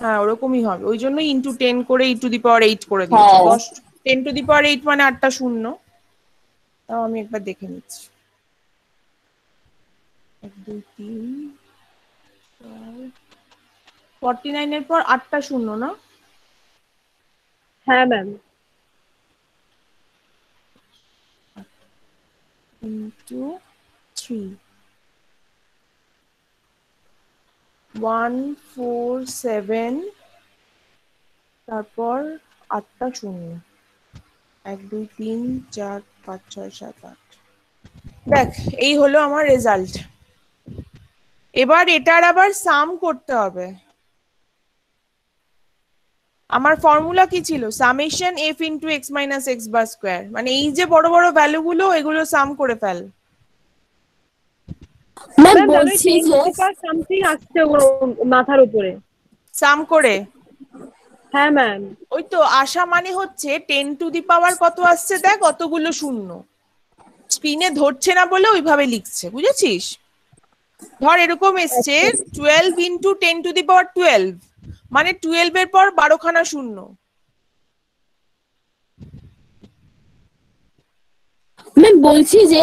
হ্যাঁ ওরকমই হবে, ওই জন্যই ইন্টু 10 করে e⁻8 করে দিয়েছে। হ্যাঁ 10⁻8 মানে 8টা শূন্য। তাও আমি একবার দেখে নিচ্ছি। 1 2 3 4, 49 এর পর 8টা শূন্য না? হ্যাঁ ম্যাম। ইন্টু 3, 147, তারপর 8টা শূন্য, 1 2 3 4 5 6 7 8। দেখ, এই হলো আমার রেজাল্ট। এবার এটার আবার সাম করতে হবে। আমার ফর্মুলা কি ছিল? Summation F into x minus x bar square, মানে এই যে বড় বড় ভ্যালু গুলো এগুলো সাম করে ফেল। ম্যাম ম্যাম বলছি যে সামথিং আসছে ওর মাথার উপরে। সাম করে, হ্যাঁ ম্যাম। ওই তো আসা মানে হচ্ছে 10 টু দি পাওয়ার কত আসছে দেখ, কতগুলো শূন্য। স্ক্রিনে ধরছে না বলে ওইভাবে লিখছে, বুঝেছিস? ধর এরকম এসছে 12 ইন্টু 10⁻12, মানে 12 এর পর 12 খানা শূন্য। ম্যাম বলছি যে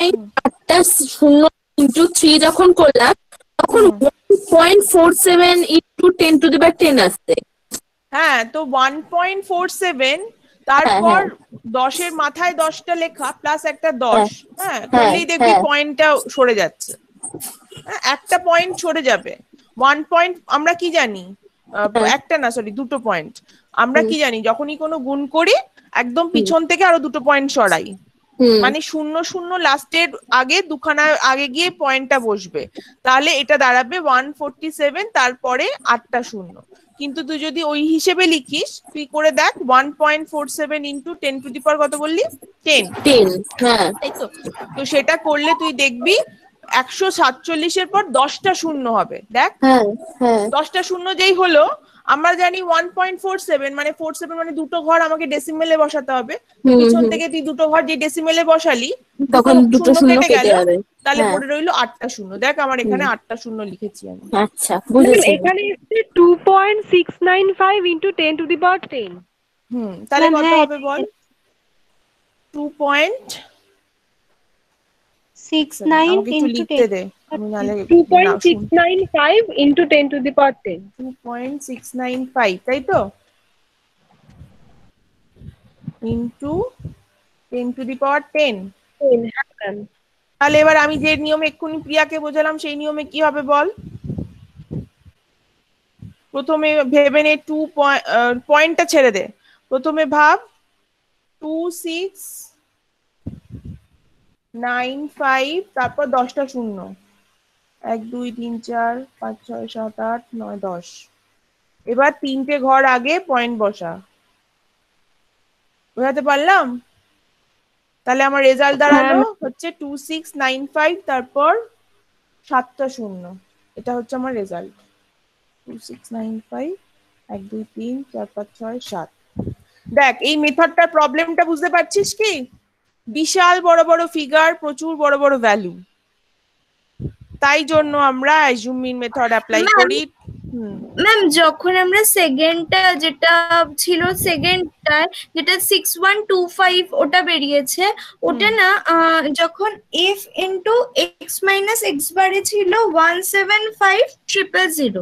8টা শূন্য ইন্টু 3 যখন করলাম তখন 1.47 ইন্টু 10⁻10 আসছে। হ্যাঁ, তো 1.47, তারপর 10-এর মাথায় 10টা লেখা প্লাস একটা 10, হ্যাঁ করলেই দেখবি পয়েন্টটা সরে যাচ্ছে। হ্যাঁ, একটা পয়েন্ট সরে যাবে। 1 পয়েন্ট আমরা কি জানি, একটা না সরি 2টো পয়েন্ট। আমরা কি জানি, যখনই কোনো গুণ করি একদম পিছন থেকে আরো 2টো পয়েন্ট সরাই, মানে 0 লাস্টের আগে দুখানা আগে গিয়ে পয়েন্টটা বসবে, তাহলে এটা দাঁড়াবে 147, তারপরে 8টা শূন্য। কিন্তু তুই যদি ওই হিসেবে লিখিস, তুই করে দেখ 1.47 ইন্টু 10 কত বললি, 10। হ্যাঁ তাই তো? তো সেটা করলে তুই দেখবি 147-এর পর 10টা শূন্য হবে। দেখ 10টা শূন্য যেই হলো, আমরা জানি 1.47 মানে 47 মানে 2টো ঘর আমাকে ডেসিমেলে বসাতে হবে। পিছন থেকে তুই 2টো ঘর যে ডেসিমেলে বসালি তখন 2টো শূন্য কেটে যাবে, তাহলে পড়ে রইলো 8টা শূন্য। দেখ আমার এখানে 8টা শূন্য লিখেছি আমি। আচ্ছা বুঝেছি। এখানে এসছে 2.695 ইন্টু 10⁻10। তাহলে কত হবে বল? 2.69 আমাকে একটু লিখতে দে, আমি নালে 2.695 ইন্টু 10⁻10। 2.695, তাই তো, ইন্টু 10⁻10। তাহলে এবার আমি যে নিয়মে এক্ষুনি প্রিয়াকে বোঝালাম সেই নিয়মে কি হবে বল? প্রথমে ভেবে নে, পয়েন্টটা ছেড়ে দে, প্রথমে ভাব 2695, তারপর 10টা শূন্য, 1 2 3 4 5 6 7 8 9 10। এবার 3টে ঘর আগে পয়েন্ট বসা। বোঝাতে পারলাম? তাহলে আমার রেজাল্ট দাঁড়ালো হচ্ছে 2695, তারপর 7টা শূন্য। এটা হচ্ছে আমার রেজাল্ট, 2695, 1 2 3 4 5 6 7। দেখ এই মেথডটার প্রবলেমটা বুঝতে পারছিস কি? বিশাল বড় বড় ফিগার, প্রচুর বড় বড় ভ্যালু, তাই জন্য আমরা অ্যাজিউম মিন মেথড অ্যাপ্লাই করি। ম্যাম যখন আমরা সেকেন্ডটা যেটা ছিল, সেকেন্ডটা যেটা 6125 ওটা বেরিয়েছে, ওটা না যখন f into x minus x বারে ছিল 175,000।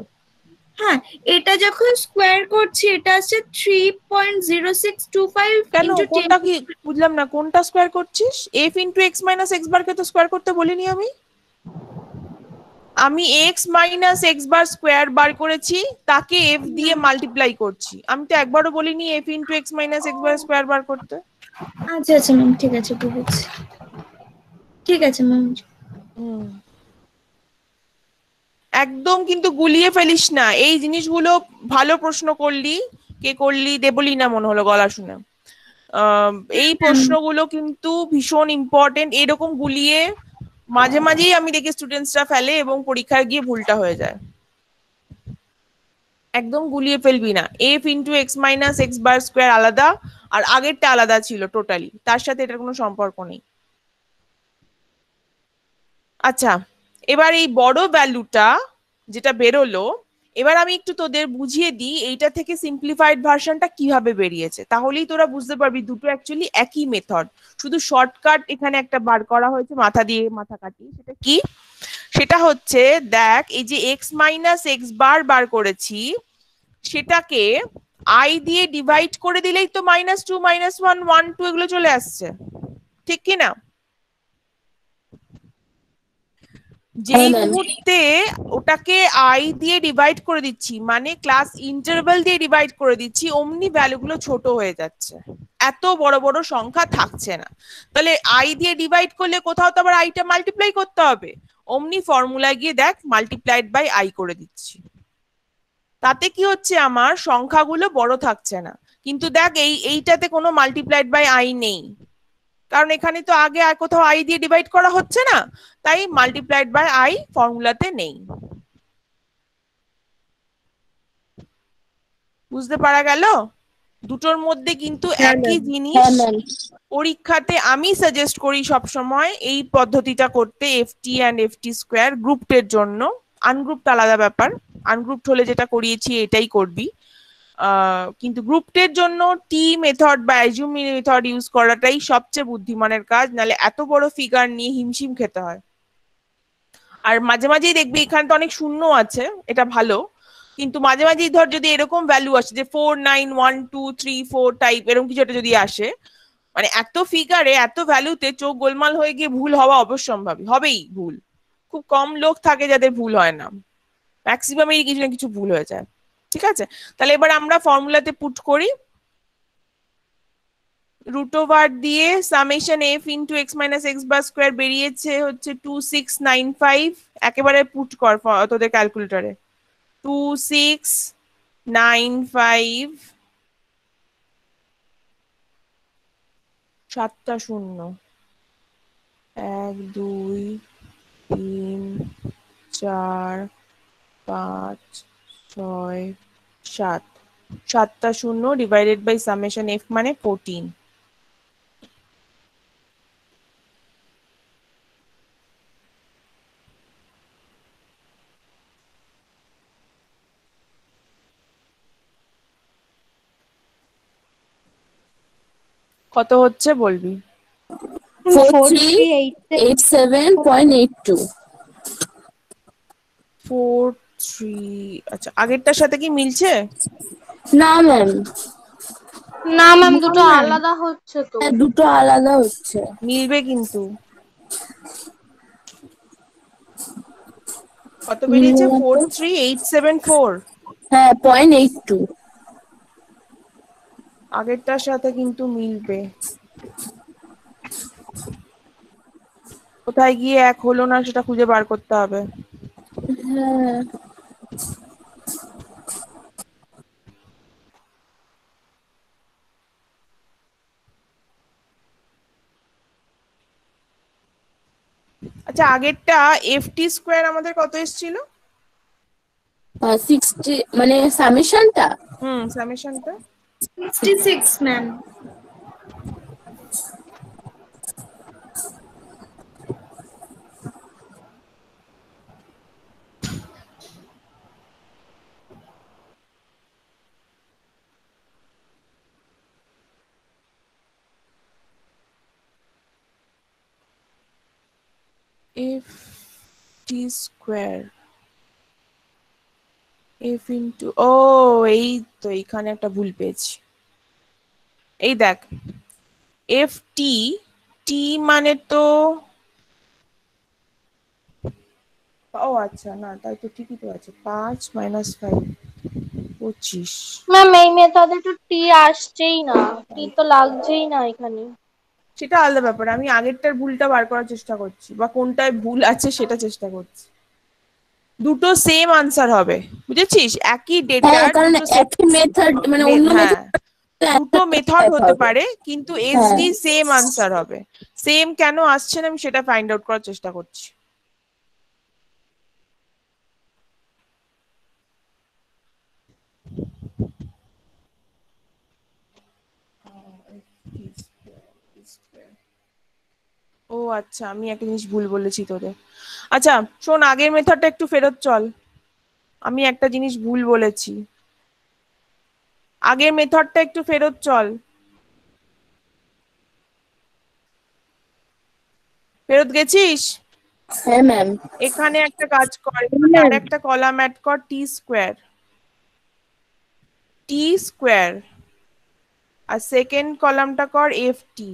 হ্যাঁ, এটা যখন স্কোয়ার করছি এটা আসছে 3.0625 কেন, ইন্টু কোনটা কি বুঝলাম না, কোনটা স্কোয়ার করছিস? f into x minus x বারকে তো স্কোয়ার করতে বলিনি আমি। আমি x minus x bar square বার করেছি, তাকে f দিয়ে মাল্টিপ্লাই করছি। আমি তো একবারও বলিনি f into x minus x bar square বার করতে। আচ্ছা আচ্ছা ম্যাম, ঠিক আছে বুঝেছি, ঠিক আছে ম্যাম। একদম কিন্তু গুলিয়ে ফেলিস না এই জিনিসগুলো। ভালো প্রশ্ন করলি, কে করলি, দেবলি না মনে হলো গলা শুনে। এই প্রশ্নগুলো কিন্তু ভীষণ ইম্পর্টেন্ট। এরকম গুলিয়ে মাঝে মাঝেই আমি দেখি স্টুডেন্টসরা ফেলে এবং পরীক্ষায় গিয়ে ভুলটা হয়ে যায়। একদম গুলিয়ে ফেলবি না। f into x minus x bar square আলাদা, আর আগেরটা আলাদা ছিল টোটালি, তার সাথে এটার কোনো সম্পর্ক নেই। আচ্ছা, এবার এই বড় ভ্যালুটা যেটা বেরোলো, এবার আমি একটু তোদের বুঝিয়ে দিই এইটা থেকে সিম্পলিফাইড ভার্সনটা কিভাবে বেরিয়েছে, তাহলেই তোরা বুঝতে পারবি দুটো অ্যাকচুয়ালি একই মেথড, শুধু শর্টকাট এখানে একটা বার করা হয়েছে মাথা দিয়ে মাথা কাটিয়ে। সেটা কি? সেটা হচ্ছে দেখ, এই যে এক্স মাইনাস এক্স বার বার করেছি, সেটাকে আই দিয়ে ডিভাইড করে দিলেই তো -2 -1 1 2 এগুলো চলে আসছে, ঠিক কি না? যেই মুহূর্তে ওটাকে আই দিয়ে ডিভাইড করে দিচ্ছি, মানে ক্লাস ইন্টারভ্যাল দিয়ে ডিভাইড করে দিচ্ছি, অমনি ভ্যালুগুলো ছোট হয়ে যাচ্ছে, এত বড় বড় সংখ্যা থাকছে না। তাহলে আই দিয়ে ডিভাইড করলে কোথাও তো আবার আইটা মাল্টিপ্লাই করতে হবে, অমনি ফর্মুলায় গিয়ে দেখ মাল্টিপ্লাইড বাই আই করে দিচ্ছি। তাতে কি হচ্ছে, আমার সংখ্যাগুলো বড় থাকছে না। কিন্তু দেখ এইটাতে কোনো মাল্টিপ্লাইড বাই আই নেই, কারণ এখানে তো আগে আর কোথাও আই দিয়ে ডিভাইড করা হচ্ছে না, তাই মাল্টিপ্লাইড বাই আই ফর্মুলাতে নেই। বুঝতে পারা গেল? দুটোর মধ্যে কিন্তু হ্যাঁ একই ম্যাম। জিনিস। হ্যাঁ ম্যাম। পরীক্ষাতে আমি সাজেস্ট করি সব সময় এই পদ্ধতিটা করতে, এফটি অ্যান্ড এফটি স্কোয়ার গ্রুপটের জন্য। আনগ্রুপড আলাদা ব্যাপার, আনগ্রুপড হলে যেটা করিয়েছি এটাই করবি। কিন্তু গ্রুপটের জন্য টি মেথড বা অ্যাজিউম মেথড ইউজ করাটাই সবচেয়ে বুদ্ধিমানের কাজ, নালে এত বড় ফিগার নিয়ে হিমশিম খেতে হয়। আর মাঝে মাঝেই দেখবি এখানে তো অনেক শূন্য আছে, এটা ভালো, কিন্তু মাঝে মাঝেই ধর যদি এরকম ভ্যালু আসে যে 4 9 1 2 3 4 টাইপ এরকম কিছু একটা যদি আসে, মানে এত ফিগারে এত ভ্যালুতে চোখ গোলমাল হয়ে গিয়ে ভুল হওয়া অবশ্যম্ভাবী, হবেই ভুল। খুব কম লোক থাকে যাদের ভুল হয় না, ম্যাক্সিমামেরই কিছু না কিছু ভুল হয়ে যায়। ঠিক আছে, তাহলে এবার আমরা ফর্মুলাতে পুট করি। রুট ওভার দিয়ে summation F into x minus x bar square বেরিয়েছে হচ্ছে 2695। একেবারে পুট কর তোদের ক্যালকুলেটরে। 2695 সাতটা শূন্য, 1 2 3 4 5 6 7, সাতটা শূন্য ডিভাইডেড বাই সামেশন এফ মানে 14। কত হচ্ছে বলবি? 4387.82। 43। আচ্ছা, আগেরটার সাথে কি মিলছে? না ম্যাম, না ম্যাম, দুটো আলাদা হচ্ছে তো। দুটো আলাদা হচ্ছে। মিলবে কিন্তু। কত বেরিয়েছে? 43874। হ্যাঁ 0.82। আগেরটার সাথে কিন্তু মিলবে। কোথায় গিয়ে এক হলো না সেটা খুঁজে বার করতে হবে। হ্যাঁ আচ্ছা, আগেরটা এফটি স্কোয়ার আমাদের কত এসেছিল? 60, মানে সামেশনটা। সামেশনটা 66 ম্যাম। এফ টি স্কোয়ার এফ ইন্টু, ও এই তো এখানে একটা ভুল পেয়েছি। এই দেখ, এফ টি, টি মানে তো, ও আচ্ছা না, তাই তো ঠিকই তো আছে। 5 মাইনাস 5 25। ম্যাম এই মেথডে তো টি আসছেই না, টি তো লাগছেই না এখানে। সেটা আলাদা ব্যাপার, আমি আগেরটার ভুলটা বার করার চেষ্টা করছি, বা কোনটায় ভুল আছে সেটা চেষ্টা করছি। দুটো সেম আনসার হবে, বুঝেছিস? একই হ্যাঁ, ডেটার কারণ দুটো একই মেথড, মানে অন্য হ্যাঁ, মেথড দুটো মেথড হতে পারে কিন্তু হ্যাঁ। এসডি সেম আনসার হবে। সেম কেন আসছে না আমি সেটা ফাইন্ড আউট করার চেষ্টা করছি। ও আচ্ছা, আমি একটা জিনিস ভুল বলেছি তোদের। আচ্ছা শোন, আগের মেথডটা একটু ফেরত চল, আমি একটা জিনিস ভুল বলেছি। আগের মেথডটা একটু ফেরত চল, ফেরত গেছিস? হ্যাঁ ম্যাম। এখানে একটা কাজ কর, এখানে আর একটা কলাম অ্যাড কর, টি স্কোয়ার, টি স্কোয়ার, আর সেকেন্ড কলামটা কর এফ টি,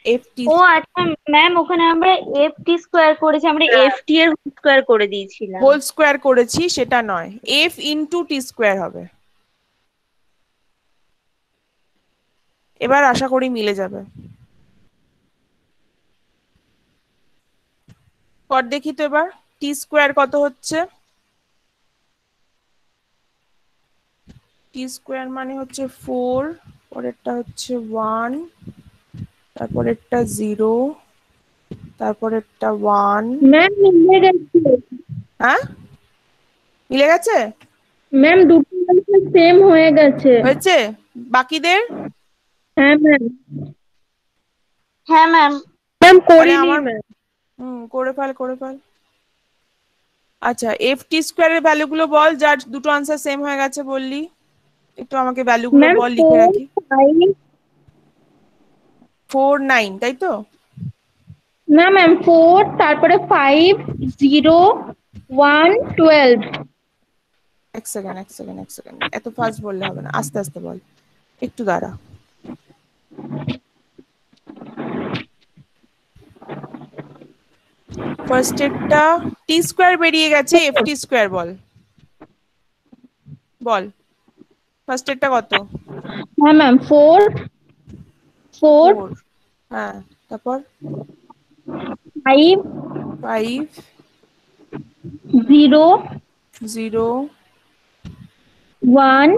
এফ টি ও আচ্ছা ম্যাম, ওখানে আমরা এফ টি স্কোয়ার করেছি, আমরা এফ টি এর স্কোয়ার করে দিয়েছিলাম। হোল স্কোয়ার করেছি, সেটা নয়, এফ ইন্টু টি স্কোয়ার হবে। এবার আশা করি মিলে যাবে। কর দেখি তো এবার, টি স্কোয়ার কত হচ্ছে? টি স্কোয়ার মানে হচ্ছে 4, পরেরটা হচ্ছে 1, তারপরেরটা 0, তারপরেরটা 1। ম্যাম মিলে গেছে। হ্যাঁ মিলে গেছে? ম্যাম দুটো সেম হয়ে গেছে। হয়েছে? বাকিদের? হ্যাঁ ম্যাম। হ্যাঁ ম্যাম। ম্যাম মানে করিনি আমার ম্যাম। করে ফেল। আচ্ছা, ft স্কয়ারের ভ্যালুগুলো বল, যার দুটো আনসার সেম হয়ে গেছে বললি। একটু আমাকে ভ্যালুগুলো ম্যাম বল, লিখে 4 রাখি। 5 4 9, তাই তো? না ম্যাম 4 তারপরে 5 0 1 12। এক সেকেন্ড, এত ফাস্ট বললে হবে না, আস্তে আস্তে বল, একটু দাঁড়া। ফার্স্ট এরটা টি স্কয়ার বেরিয়ে গেছে, ft স্কয়ার বল। ফার্স্ট এরটা কত? হ্যাঁ ম্যাম 4 4 4। হ্যাঁ, তারপর 5 5 0 0 1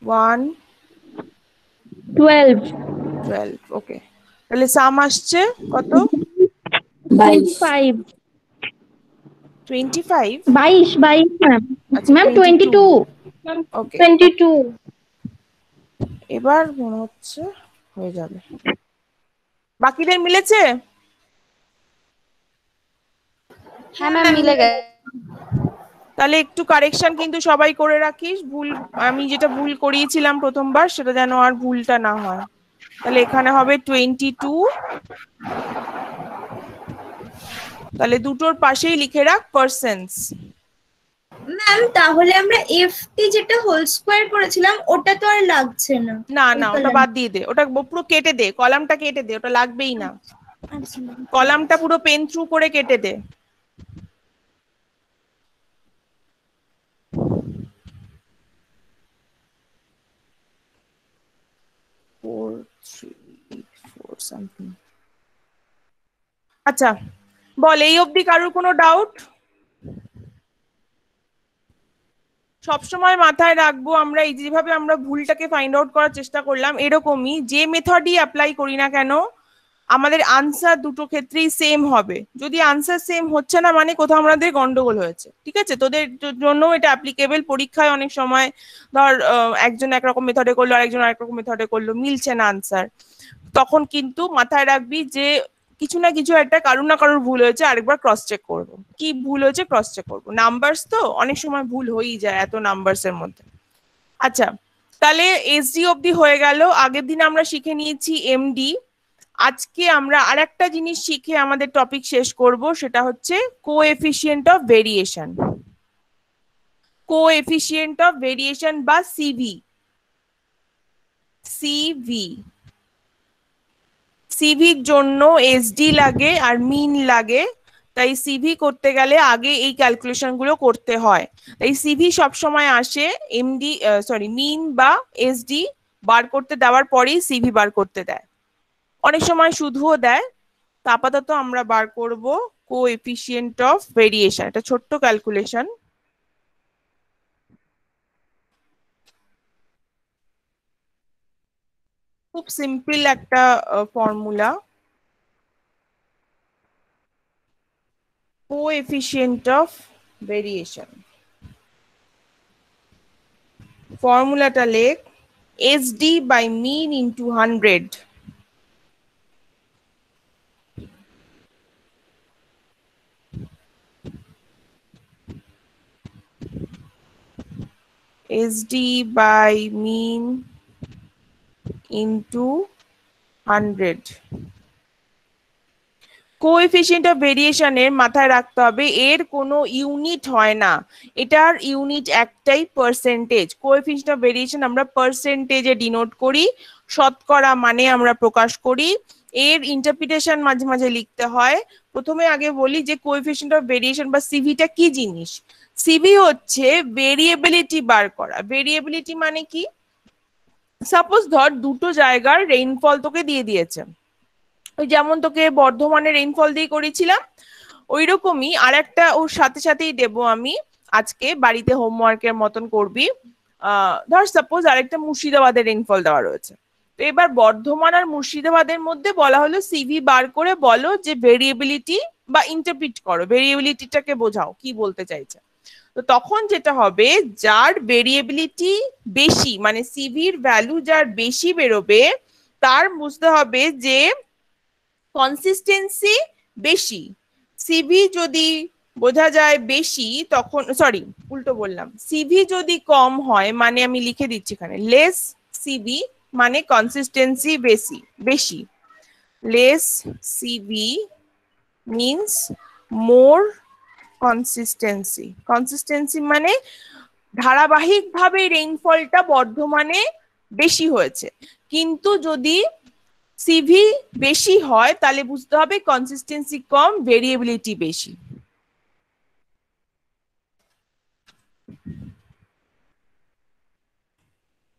1 12। 12। ওকে, তাহলে সাম আসছে কত? 25 25। 22 ম্যাম। আচ্ছা, ম্যাম 22। 22 ওকে, 22। এবার মনে হচ্ছে হয়ে যাবে। বাকিদের মিলেছে? হ্যাঁ ম্যাম, মিলে গেছে। তাহলে একটু কারেকশন কিন্তু সবাই করে রাখিস, ভুল আমি যেটা ভুল করিয়েছিলাম প্রথমবার সেটা যেন আর ভুলটা না হয়। তাহলে এখানে হবে 22, তাহলে দুটোর পাশেই লিখে রাখ পার্সেন্টস। ম্যাম তাহলে আমরা ft যেটা হোল স্কয়ার করেছিলাম ওটা তো আর লাগছে না। না, ওটা বাদ দিয়ে দে, ওটা পুরো কেটে দে, কলামটা কেটে দে, ওটা লাগবেই না। আচ্ছা ম্যাম। কলামটা পুরো পেন থ্রু করে কেটে দে। আচ্ছা, বল এই অবধি কারোর কোনো ডাউট? সবসময় মাথায় রাখবো, আমরা এই যেভাবে আমরা ভুলটাকে ফাইন্ড আউট করার চেষ্টা করলাম, এরকমই যে মেথডই অ্যাপ্লাই করি না কেন আমাদের আনসার দুটো ক্ষেত্রেই সেম হবে। যদি আনসার সেম হচ্ছে না মানে কোথাও আমাদের গন্ডগোল হয়েছে, ঠিক আছে? তোদের জন্য এটা অ্যাপ্লিকেবল। পরীক্ষায় অনেক সময় ধর একজন একরকম মেথডে করলো, আরেকজন আরেকরকম মেথডে করলো, মিলছে না আনসার, তখন কিন্তু মাথায় রাখবি যে কিছু না কিছু একটা কারুর না কারুর ভুল হয়েছে, আরেকবার ক্রস চেক করবো কি ভুল হয়েছে, ক্রস চেক করবো। নাম্বারস তো অনেক সময় ভুল হয়েই যায় এত নাম্বারস এর মধ্যে। আচ্ছা, তাহলে এসডি অবধি হয়ে গেল। আগের দিন আমরা শিখে নিয়েছি এমডি। আজকে আমরা আরেকটা জিনিস শিখে আমাদের টপিক শেষ করব, সেটা হচ্ছে coefficient of variation. Coefficient of variation বা সিভি। সিভির জন্য এসডি লাগে আর মিন লাগে, তাই সিভি করতে গেলে আগে এই ক্যালকুলেশন গুলো করতে হয়। তাই সিভি সবসময় আসে এমডি মিন বা এসডি বার করতে দেওয়ার পরেই সিভি বার করতে দেয়, অনেক সময় শুধুও দেয়। তা আপাতত আমরা বার করব কোএফিসিয়েন্ট অফ ভেরিয়েশন, এটা ছোট্ট ক্যালকুলেশন। খুব সিম্পল একটা ফর্মুলা। কোএফিসিয়েন্ট অফ ভেরিয়েশন ফর্মুলাটা লেখ, SD by mean into 100। SD by mean into 100। Coefficient of ভেরিয়েশনের মাথায় রাখতে হবে এর কোনো ইউনিট হয় না, এটার ইউনিট একটাই পার্সেন্টেজ। কোএফিসিয়েন্ট অফ ভেরিয়েশন আমরা পার্সেন্টেজে ডিনোট করি, শতকরা মানে আমরা প্রকাশ করি। এর ইন্টারপ্রিটেশন মাঝে মাঝে লিখতে হয়। প্রথমে আগে বলি যে কোএফিসিয়েন্ট অফ ভেরিয়েশন বা সিভিটা কি জিনিস। সিভি হচ্ছে ভেরিয়েবিলিটি বার করা। ভেরিয়েবিলিটি মানে কি? সাপোজ ধর দুটো জায়গার রেইনফল তোকে দিয়ে দিয়েছে, ওই যেমন তোকে বর্ধমানের রেইনফল দিয়ে করেছিলাম ওই রকমই আর একটা ওর সাথে সাথেই দেব আমি। আজকে বাড়িতে হোমওয়ার্কের মতন করবি। ধর সাপোজ আরেকটা মুর্শিদাবাদের রেইনফল দেওয়া রয়েছে, তো এবার বর্ধমান আর মুর্শিদাবাদের মধ্যে বলা হলো সিভি বার করে বলো যে ভেরিয়েবিলিটি বা ইন্টারপ্রিট করো, ভেরিয়েবিলিটিটাকে বোঝাও কি বলতে চাইছে। তো তখন যেটা হবে, যার ভেরিয়েবিলিটি বেশি মানে সিভির ভ্যালু যার বেশি বেরোবে তার বুঝতে হবে যে কনসিস্টেন্সি বেশি। সিভি যদি বোঝা যায় বেশি তখন, সরি উল্টো বললাম, সিভি যদি কম হয় মানে আমি লিখে দিচ্ছি এখানে লেস সিভি মানে কনসিস্টেন্সি বেশি বেশি, লেস সিভি মিন্স মোর কনসিস্টেন্সি। কনসিস্টেন্সি মানে ধারাবাহিকভাবে রেইনফলটা বর্ধমানে বেশি হয়েছে। কিন্তু যদি সিভি বেশি হয় তাহলে বুঝতে হবে কনসিস্টেন্সি কম, ভেরিয়েবিলিটি বেশি।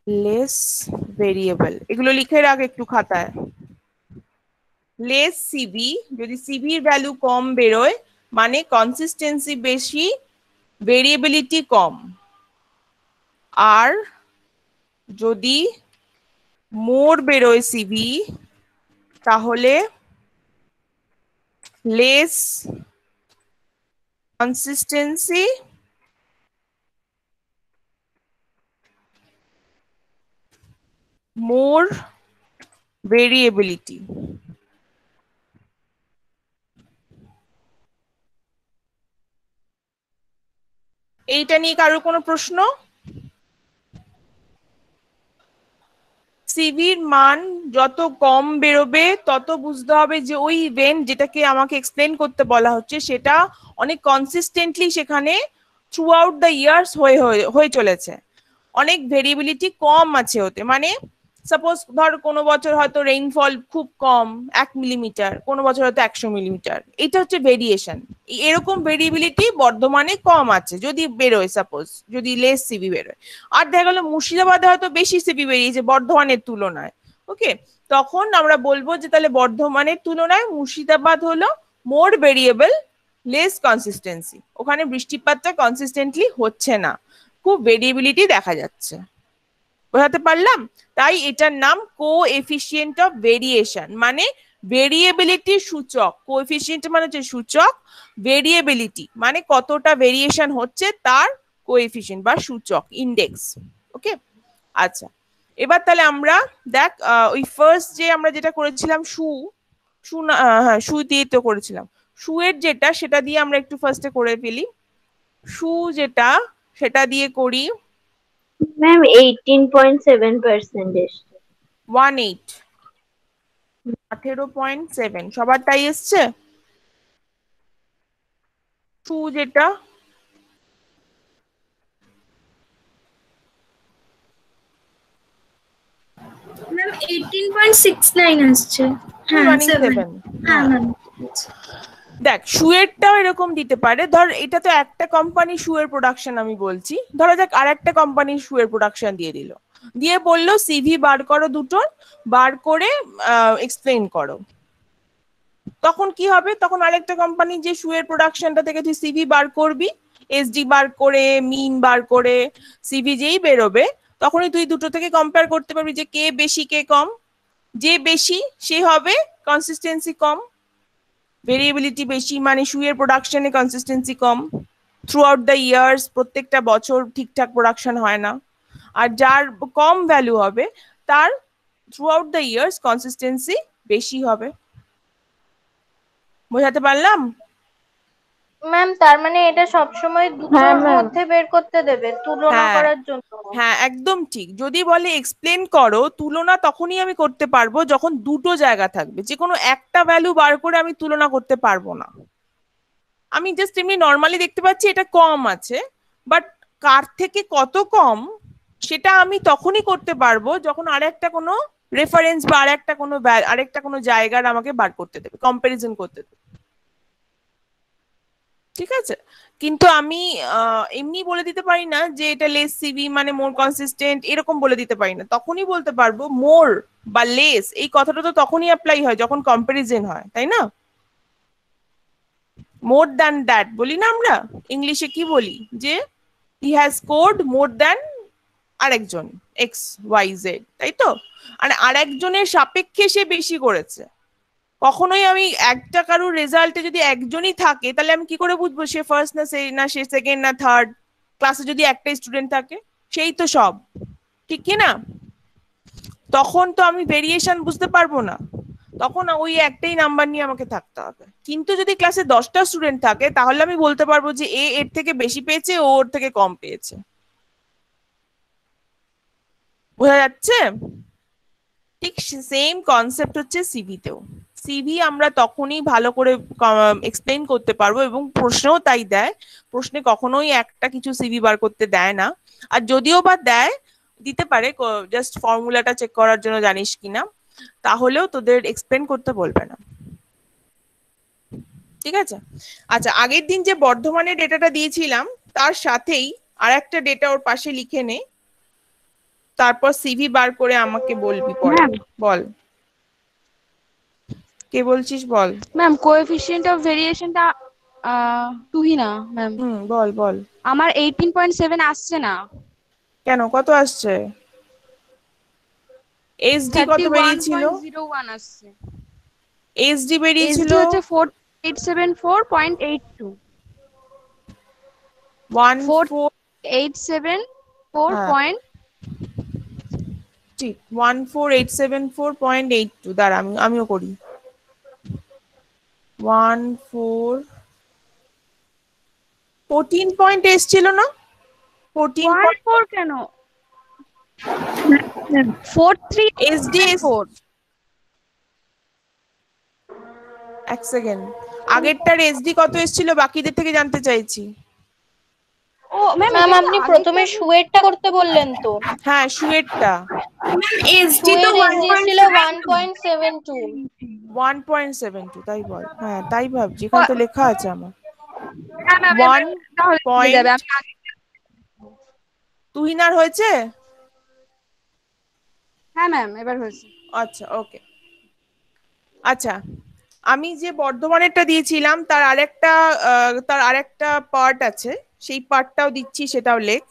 লেস ভেরিয়েবল এগুলো লিখে রাখ একটু খাতায়। লেস সিভি, যদি সিভির ভ্যালু কম বেরোয় মানে কনসিস্টেন্সি বেশি, ভেরিয়েবিলিটি কম। আর যদি মোর বেরোয় সিভি তাহলে লেস কনসিস্টেন্সি মোর ভেরিয়েবিলিটি। এইটা নিয়ে কারোর কোনো প্রশ্ন? সিভির মান যত কম বেরোবে তত বুঝতে হবে যে ওই ইভেন্ট যেটাকে আমাকে এক্সপ্লেন করতে বলা হচ্ছে সেটা অনেক কনসিস্টেন্টলি সেখানে থ্রু আউট দ্য ইয়ার্স হয়ে চলেছে, অনেক ভেরিয়েবিলিটি কম আছে ওতে। মানে সাপোজ ধর কোনো বছর হয়তো রেইনফল খুব কম 1 মিলিমিটার, কোনো বছর হয়তো 100 মিলিমিটার, এটা হচ্ছে ভেরিয়েশন। এরকম ভেরিয়েবিলিটি বর্ধমানে কম আছে যদি বেরোয়, সাপোজ যদি লেস সিভি বেরোয়। আর দেখা গেলো মুর্শিদাবাদে হয়তো বেশি সিভি বেরিয়েছে বর্ধমানের তুলনায়, ওকে, তখন আমরা বলবো যে তাহলে বর্ধমানের তুলনায় মুর্শিদাবাদ হলো মোর ভেরিয়েবল লেস কনসিস্টেন্সি, ওখানে বৃষ্টিপাতটা কনসিস্টেন্টলি হচ্ছে না, খুব ভেরিয়েবিলিটি দেখা যাচ্ছে। বোঝাতে পারলাম? তাই এটার নাম কোএফিসিয়েন্ট অফ ভেরিয়েশন, মানে ভেরিয়েবিলিটি সূচক। কোএফিসিয়েন্ট মানে হচ্ছে সূচক, ভেরিয়েবিলিটি মানে কতটা ভেরিয়েশন হচ্ছে তার কোএফিসিয়েন্ট বা সূচক, ইন্ডেক্স। ওকে, আচ্ছা এবার তাহলে আমরা দেখ ওই ফার্স্ট যে আমরা যেটা করেছিলাম সু দিয়ে তো করেছিলাম, সুয়ের যেটা সেটা দিয়ে আমরা একটু ফার্স্টে করে ফেলি। সু যেটা সেটা দিয়ে করি ম্যাম 18.7% এসছে। 18.7 সবার তাই এসছে। টু যেটা ম্যাম 18.69 আসছে। হ্যাঁ 7 হ্যাঁ ম্যাম। দেখ শুয়েরটাও এরকম দিতে পারে, ধর এটা তো একটা কোম্পানি শুয়ের প্রোডাকশন আমি বলছি, ধরো দেখ আর একটা কোম্পানি শুয়ের প্রোডাকশন দিয়ে দিল, দিয়ে বললো সিভি বার করো দুটো, বার করে এক্সপ্লেন করো। তখন কি হবে, তখন আরেকটা কোম্পানি যে শুয়ের প্রোডাকশনটা থেকে তুই সিভি বার করবি, এসডি বার করে মিন বার করে সিভি যেই বেরোবে তখনই তুই দুটো থেকে কম্পেয়ার করতে পারবি যে কে বেশি কে কম। যে বেশি সে হবে কনসিস্টেন্সি কম, ভেরিয়েবিলিটি বেশি মানে শুয়ের প্রোডাকশনে consistency com, through out the years প্রত্যেকটা বছর ঠিকঠাক প্রোডাকশন হয় না। আর যার কম ভ্যালু হবে তার through out the years consistency বেশি হবে। বোঝাতে পারলাম? ম্যাম তার মানে এটা সবসময় দুটোর মধ্যে বের করতে দেবে তুলনা করার জন্য? হ্যাঁ একদম ঠিক। যদি বলে এক্সপ্লেন করো, তুলনা তখনই আমি করতে পারবো যখন দুটো জায়গা থাকবে, যে কোনো একটা ভ্যালু বার করে আমি তুলনা করতে পারবো না। আমি জাস্ট এমনি নর্মালি দেখতে পাচ্ছি এটা কম আছে, বাট কার থেকে কত কম সেটা আমি তখনই করতে পারবো যখন আরেকটা কোনো রেফারেন্স বা আরেকটা কোনো জায়গার আমাকে বার করতে দেবে, কম্পারিজন করতে দেবে। ঠিক আছে, কিন্তু আমি এমনি বলে দিতে পারি না যে এটা লেস সিভি মানে মোর কনসিস্টেন্ট, এরকম বলে দিতে পারি না। তখনই বলতে পারবো মোর বা লেস, এই কথাটা তো তখনই অ্যাপ্লাই হয় যখন কম্পারিজন হয়, তাই না? মোর দ্যান দ্যাট বলি না আমরা ইংলিশে, কি বলি যে he has scored more than আরেকজন এক্স ওয়াই জেড, তাই তো? আর আরেকজনের সাপেক্ষে সে বেশি করেছে। কখনোই আমি একটা কারোর রেজাল্টে যদি একজনই থাকে তাহলে আমি কি করে বুঝবো সে ফার্স্ট না সে সেকেন্ড না থার্ড? ক্লাসে যদি একটাই স্টুডেন্ট থাকে সেই তো সব, ঠিক কি না? তখন তো আমি ভেরিয়েশন বুঝতে পারবো না, তখন ওই একটাই নাম্বার নিয়ে আমাকে থাকতে হবে। কিন্তু যদি ক্লাসে 10টা স্টুডেন্ট থাকে তাহলে আমি বলতে পারবো যে এ এর থেকে বেশি পেয়েছে, ও ওর থেকে কম পেয়েছে। বোঝা যাচ্ছে? ঠিক সেম কনসেপ্ট হচ্ছে সিভিতেও। সিভি আমরা তখনই ভালো করে এক্সপ্লেইন করতে পারবো, এবং প্রশ্নও তাই দেয়। প্রশ্নে কখনোই একটা কিছু সিভি বার করতে দেয় না, আর যদিও বা দেয়, দিতে পারে জাস্ট ফর্মুলাটা চেক করার জন্য জানিস কিনা, তাহলেও তোদের এক্সপ্লেন করতে বলবে না। ঠিক আছে? আচ্ছা, আগের দিন যে বর্ধমানের ডেটাটা দিয়েছিলাম তার সাথেই আর একটা ডেটা ওর পাশে লিখে নে, তারপর সিভি বার করে আমাকে বলবি পরে। বল, কে বলছিস বল। ম্যাম কোএফিসিয়েন্ট অফ ভেরিয়েশনটা তুহিনা ম্যাম। বল বল। আমার 18.7 আসছে না। কেন, কত আসছে? এসডি কত বেরিয়েছিল? 31.01 আসছে। এসডি বেরিয়েছিল এসডি হচ্ছে 4874.82 1487 ঠিক 14874.82। দাঁড়া আমিও করি। 14 পয়েন্ট এসছিল না? 14 কেন? 43 এসডি এক সেকেন্ড, আগেরটার এসডি কত এসছিল বাকিদের থেকে জানতে চাইছি। ও ম্যাম আপনি প্রথমে শুয়েরটা করতে বললেন তো। হ্যাঁ, শুয়েরটা এসডি তো ছিল 1.72। 1.72, তাই বল। হ্যাঁ তাই ভাবছি, এখানে তো লেখা আছে আমার 1 পয়েন্ট। তুহিনার হয়েছে? হ্যাঁ ম্যাম এবার হয়েছে। আচ্ছা ওকে। আচ্ছা, আমি যে বর্ধমানেরটা দিয়েছিলাম তার আরেকটা পার্ট আছে, সেই পার্টটাও দিচ্ছি, সেটাও লেখ।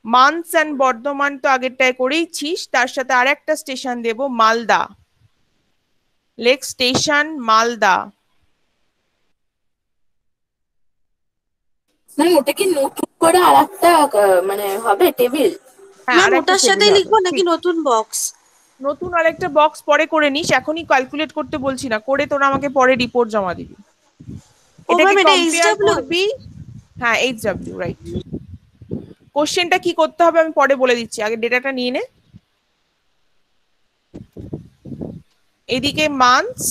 মানস অ্যান্ড বর্ধমান তো আগেরটায় করেইছিস, তার সাথে আরেকটা স্টেশন দেব, মালদা। লেখ স্টেশন মালদা। মানে ওটা কি নতুন করে আরেকটা মানে হবে টেবিল? হ্যাঁ, আরেকটা ওটার সাথে table লিখবো হবে, নাকি ঠিক। নতুন বক্স? নতুন আরেকটা বক্স পরে করে নিস, এখনই ক্যালকুলেট করতে বলছি না, করে তোরা আমাকে পরে রিপোর্ট জমা দিবি। ও এটাকে ম্যাম, এটা কম্পেয়ার HW? করবি। হ্যাঁ, এইচডব্লিউ, রাইট। কোশ্চেনটা কি করতে হবে আমি পরে বলে দিচ্ছি, আগে ডেটাটা নিয়ে নে। এদিকে মানস,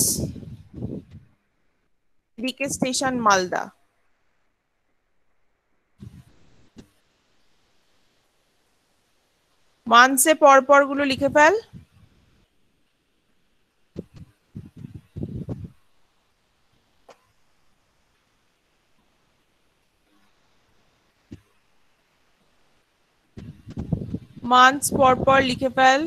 এদিকে স্টেশন মালদা। মানসে পরপর গুলো লিখে ফেল। মান্থস পরপর লিখে ফেল।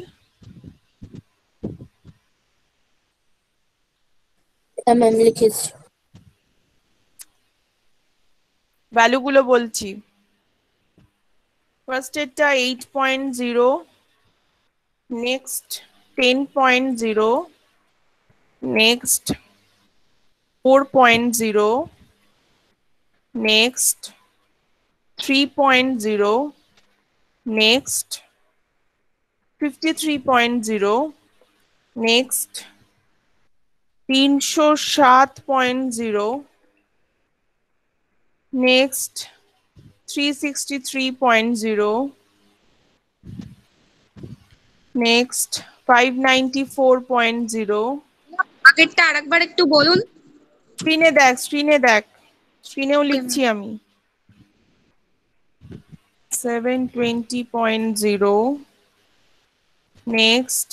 ম্যাম লিখেছি। ভ্যালু গুলো বলছি। ফার্স্ট এরটা 8.0, next 10.0, next 4.0, next 3.0, next 53.0, next 307.0, next 363.0, next 594.0। আগেরটা আরেকবার একটু বলুন। স্ক্রিনে দেখ, স্ক্রিনেও লিখছি আমি। 720.0, নেক্সট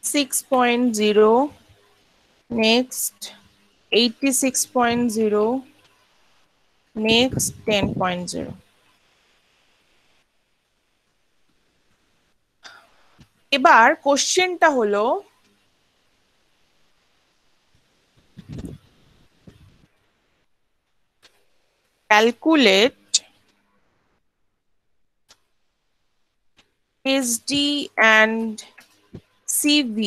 6.0, নেক্সট 86.0, নেক্সট 10.0। এবার কোশ্চেনটা হলো calculate SD and CV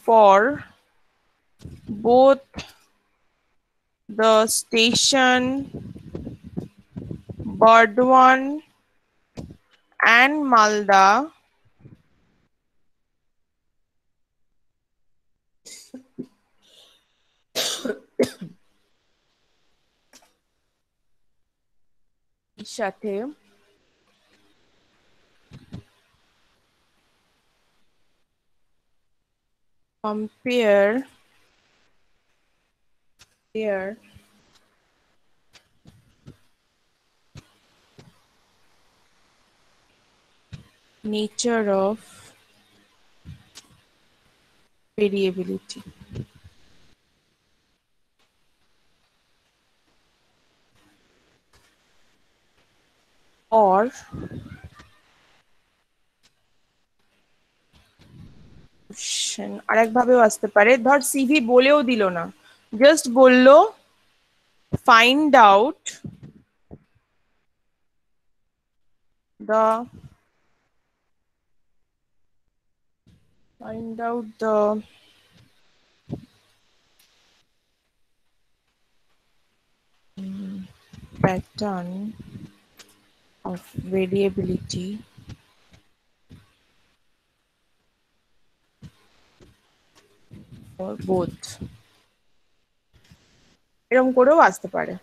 for both the station Burdwan and Malda সাথে compare their nature of variability. Or আরেকভাবেও আসতে পারে, ধর সিভি বলেও দিল না, জাস্ট বললো find out the pattern of variability for both. এরকম করেও আসতে পারে।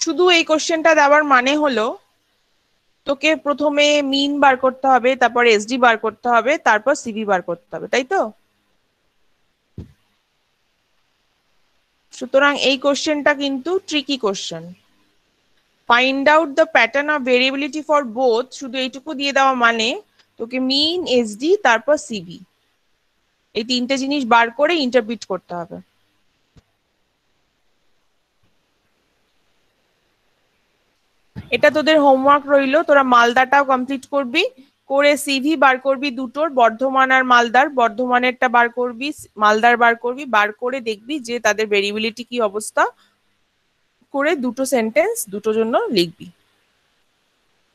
শুধু এই কোশ্চেনটা দেওয়ার মানে হলো তোকে প্রথমে মিন বার করতে হবে, তারপর এসডি বার করতে হবে, তারপর সিভি বার করতে হবে, তাই তো? সুতরাং এই কোশ্চেনটা কিন্তু tricky question. Find out the pattern of variability for both, শুধু এইটুকু দিয়ে দেওয়া মানে তোকে মিন, এসডি, তারপর সিভি, এই তিনটে জিনিস বার করে ইন্টারপ্রিট করতে হবে। এটা তোদের হোমওয়ার্ক রইলো, তোরা মালদাটাও কমপ্লিট করবি, করে সিভি বার করবি দুটোর, বর্ধমান আর মালদার, বর্ধমানেরটা বার করবি, মালদার বার করবি, বার করে দেখবি যে তাদের ভেরিয়েবিলিটি কি অবস্থা, করে দুটো সেন্টেন্স দুটোর জন্য লিখবি,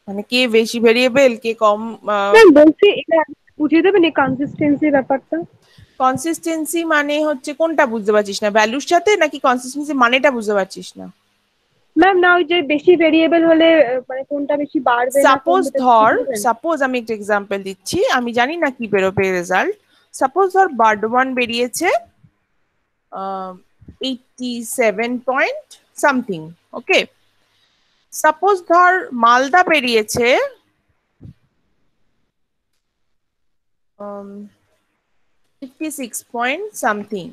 মানে কে বেশি ভেরিয়েবল কে কম। বলছি এটা বুঝিয়ে দেবেন এই কনসিস্টেন্সি ব্যাপারটা? কনসিস্টেন্সি মানে হচ্ছে কোনটা বুঝতে পারছিস না, ভ্যালুর সাথে নাকি কনসিস্টেন্সি মানেটা বুঝতে পারছিস না? ম্যাম না, ওই যে বেশি ভেরিয়েবল হলে মানে কোনটা বেশি বাড়বে না সাপোজ কমবে, ধর, সাপোজ আমি একটা এক্সাম্পল দিচ্ছি, আমি জানি না কি বেরোবে রেজাল্ট। সাপোজ ধর বার্ডওয়ান বেরিয়েছে 87 পয়েন্ট সামথিং, ওকে। সাপোজ ধর মালদা বেরিয়েছে 56 পয়েন্ট সামথিং,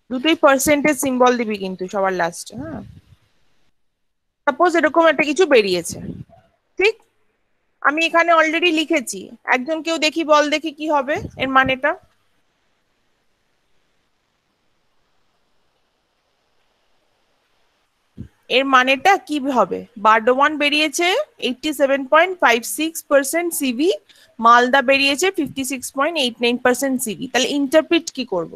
দুটোই পার্সেন্টেজ সিম্বল দিবি কিন্তু সবার লাস্টে, হ্যাঁ। সাপোজ এরকম একটা কিছু বেরিয়েছে, ঠিক? আমি এখানে অলরেডি লিখেছি, একজন কেউ দেখি বল দেখি কি হবে এর মানেটা। এর মানেটা কি হবে? বার্ডওয়ান বেরিয়েছে 87.56% সিভি, মালদা বেরিয়েছে 56.89% সিভি, তাহলে ইন্টারপ্রিট কি করব?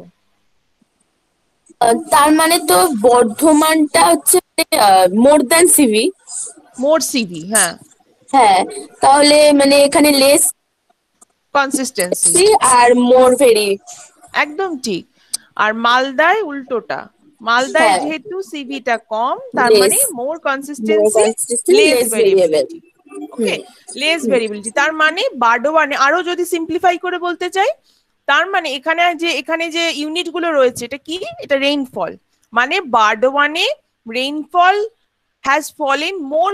তার মানে তো বর্ধমানটা হচ্ছে মোর দ্যান সিভি। মোর সিভি, হ্যাঁ হ্যাঁ, তাহলে মানে এখানে লেস কনসিস্টেন্সি আর মোর ভেরি, একদম ঠিক। আর মালদায় উল্টোটা, মালদায় হ্যাঁ। যেহেতু সিভিটা কম, তার Less. মানে মোর consistency less less variability, variable. ওকে, লেস ভেরিয়েবিলিটি। তার মানে বার্ডওয়ানে আরো যদি সিম্পলিফাই করে বলতে চাই, তার মানে এখানে যে ইউনিট গুলো রয়েছে, এটা কি? এটা রেইনফল, মানে বার্ডওয়ানে rainfall has fallen more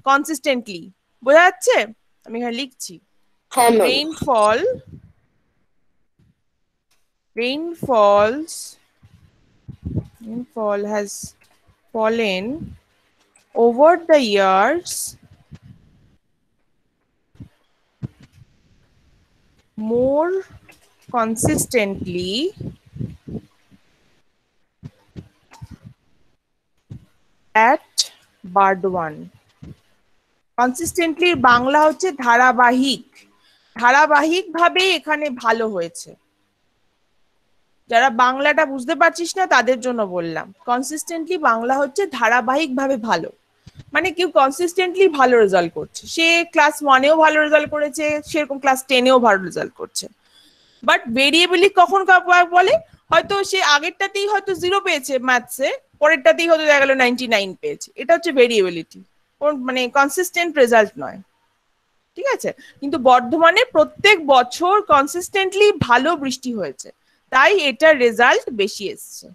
consistently, বোঝা যাচ্ছে? আমি এখানে লিখছি হ্যাঁ ma'am. rainfall has fallen over the years more consistently at Burdwan. Consistently Bangla হচ্ছে ধারাবাহিক, ধারাবাহিকভাবে এখানে ভালো হয়েছে। যারা বাংলাটা বুঝতে পারছিস না তাদের জন্য বললাম, কনসিস্টেন্টলি বাংলা হচ্ছে ধারাবাহিকভাবে ভালো, মানে কেউ কনসিস্টেন্টলি ভালো রেজাল্ট করছে, সে ক্লাস 1-এও ভালো রেজাল্ট করেছে, সেরকম ক্লাস 10-এও ভালো রেজাল্ট করছে। বাট ভেরিয়েবলি কখন বলে? হয়তো সে আগেরটাতেই হয়তো 0 পেয়েছে ম্যাথসে, পরেরটাতেই হয়তো দেখা গেল 99 পেয়েছে। এটা হচ্ছে ভেরিয়েবিলিটি, মানে কনসিস্টেন্ট রেজাল্ট নয়। ঠিক আছে, কিন্তু বর্ধমানে প্রত্যেক বছর কনসিস্টেন্টলি ভালো বৃষ্টি হয়েছে, তাই এটার রেজাল্ট বেশি এসছে।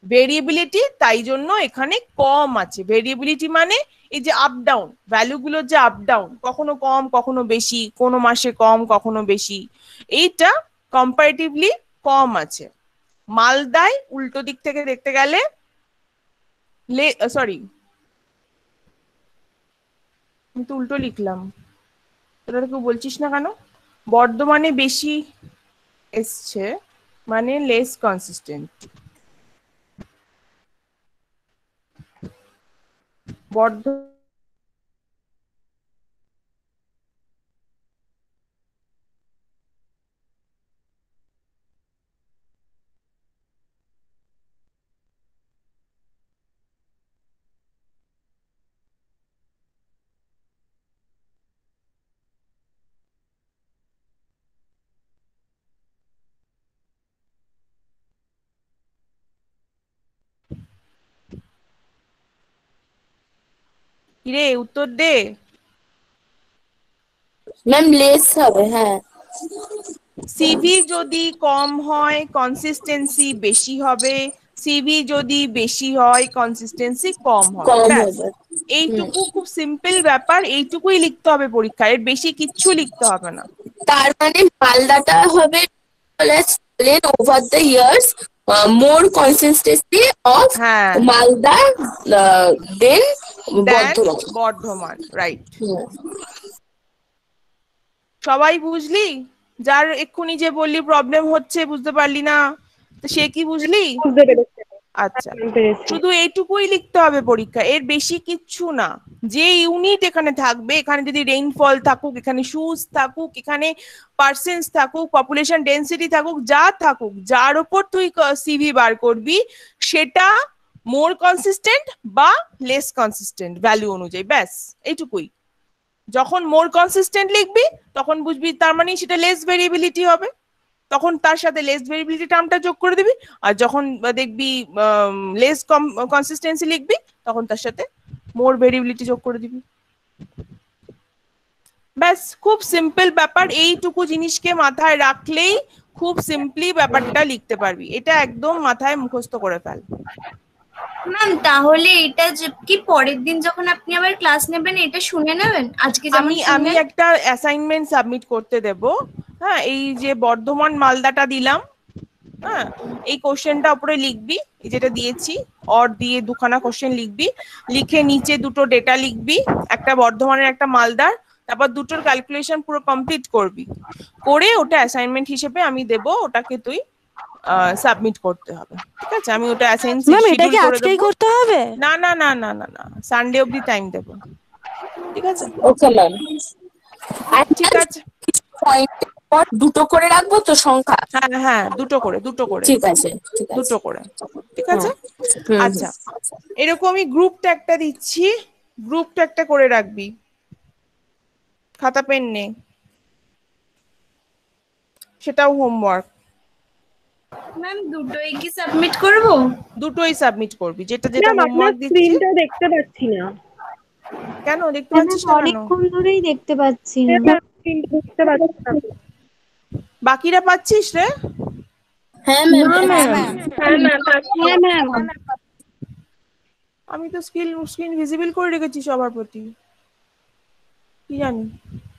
ভেরিয়েবিলিটি তাই জন্য এখানে কম আছে। ভেরিয়েবিলিটি মানে এই যে আপ ডাউন, ভ্যালুগুলোর যে আপ ডাউন, কখনো কম কখনো বেশি, কোনো মাসে কম কখনো বেশি, এইটা কম্পারেটিভলি কম আছে। মালদায় উল্টো দিক থেকে দেখতে গেলে, সরি আমি তো উল্টো লিখলাম, তোরা কেউ বলছিস না কেন? বর্ধমানে বেশি এসছে মানে লেস কনসিস্টেন্ট। বর্ধ কিরে উত্তর দে। ম্যাম লেস হবে, হ্যাঁ। সিভি যদি কম হয় কনসিস্টেন্সি বেশি হবে, সিভি যদি বেশি হয় কনসিস্টেন্সি কম হবে, কম ব্যাস। হবে। এইটুকু খুব সিম্পল ব্যাপার, এইটুকুই লিখতে হবে পরীক্ষায়, এর বেশি কিচ্ছু লিখতে হবে না। তার মানে মালদাটা হবে over the years more consistency of হ্যাঁ, মালদা দেন দেন বর্ধমান। বর্ধমান, রাইট। সবাই বুঝলি? যার এক্ষুনি যে বললি প্রবলেম হচ্ছে বুঝতে পারলি না, তো সে কি বুঝলি? বুঝতে পেরেছি। আচ্ছা, পেরেছি। শুধু এইটুকুই লিখতে হবে পরীক্ষা, এর বেশি কিচ্ছু না। যে ইউনিট এখানে থাকবে, এখানে যদি রেইনফল থাকুক, এখানে শুজ থাকুক, এখানে পার্সেন্স থাকুক, পপুলেশন ডেন্সিটি থাকুক, যা থাকুক, যার উপর তুই সিভি বার করবি সেটা মোর কনসিস্টেন্ট বা লেস কনসিস্টেন্ট ভ্যালু অনুযায়ী, ব্যাস এইটুকুই। যখন মোর কনসিস্টেন্ট লিখবি তখন বুঝবি তার মানে সেটা লেস ভেরিয়েবিলিটি হবে, তখন তার সাথে লেস ভেরিয়েবিলিটি টার্মটা যোগ করে দিবি। আর যখন দেখবি লেস কনসিস্টেন্সি লিখবি তখন তার সাথে মোর ভেরিয়েবিলিটি যোগ করে দিবি, ব্যাস। খুব সিম্পল ব্যাপার, এইটুকু জিনিসকে মাথায় রাখলেই খুব সিম্পলি ব্যাপারটা লিখতে পারবি। এটা একদম মাথায় মুখস্থ করে ফেল। ম্যাম তাহলে এটা যে কি পরের দিন যখন আপনি আবার ক্লাস নেবেন এটা শুনে নেবেন, আজকে যেমন আমি শুনলেন। একটা অ্যাসাইনমেন্ট সাবমিট করতে দেব। হ্যাঁ, এই যে বর্ধমান মালদাটা দিলাম, হ্যাঁ, এই কোশ্চেনটা উপরে লিখবি, এই যেটা দিয়েছি অর দিয়ে দুখানা কোশ্চেন লিখবি, লিখে নিচে দুটো ডেটা লিখবি, একটা বর্ধমানের একটা মালদার, তারপর দুটোর ক্যালকুলেশন পুরো কমপ্লিট করবি, করে ওটা অ্যাসাইনমেন্ট হিসেবে আমি দেব, ওটাকে তুই সাবমিট করতে হবে। ঠিক আছে, আমি ওটা অ্যাসাইনমেন্ট ম্যাম এটা শিডিউল কি করে আজকেই দেবো। করতে হবে? না না না না না না, সানডে অবধি টাইম দেবো। ঠিক আছে, ওকে ম্যাম। ঠিক আছে, পয়েন্টের পর দুটো করে রাখবো তো সংখ্যা? হ্যাঁ হ্যাঁ, দুটো করে, দুটো করে, ঠিক আছে, ঠিক আছে। দুটো করে, ঠিক আছে। হুম, আচ্ছা, এরকমই গ্রুপটা একটা দিচ্ছি, গ্রুপটা একটা করে রাখবি, খাতা পেন নে, সেটাও হোমওয়ার্ক। ম্যাম দুটোই কি সাবমিট করব? দুটোই সাবমিট করবি, যেটা যেটা ম্যাম আপনার হোমওয়ার্ক দিচ্ছি। স্ক্রিনটা দেখতে পাচ্ছি না। কেন দেখতে পাচ্ছিস না কেন? অনেকক্ষণ ধরেই দেখতে পাচ্ছি না। স্ক্রিনটা দেখতে পাচ্ছি না। বাকিরা পাচ্ছিস রে? হ্যাঁ না ম্যাম। ম্যাম। হ্যাঁ ম্যাম পাচ্ছি। হ্যাঁ ম্যাম। আমি তো স্ক্রিন ভিজিবল করে রেখেছি সবার প্রতি, কি জানি।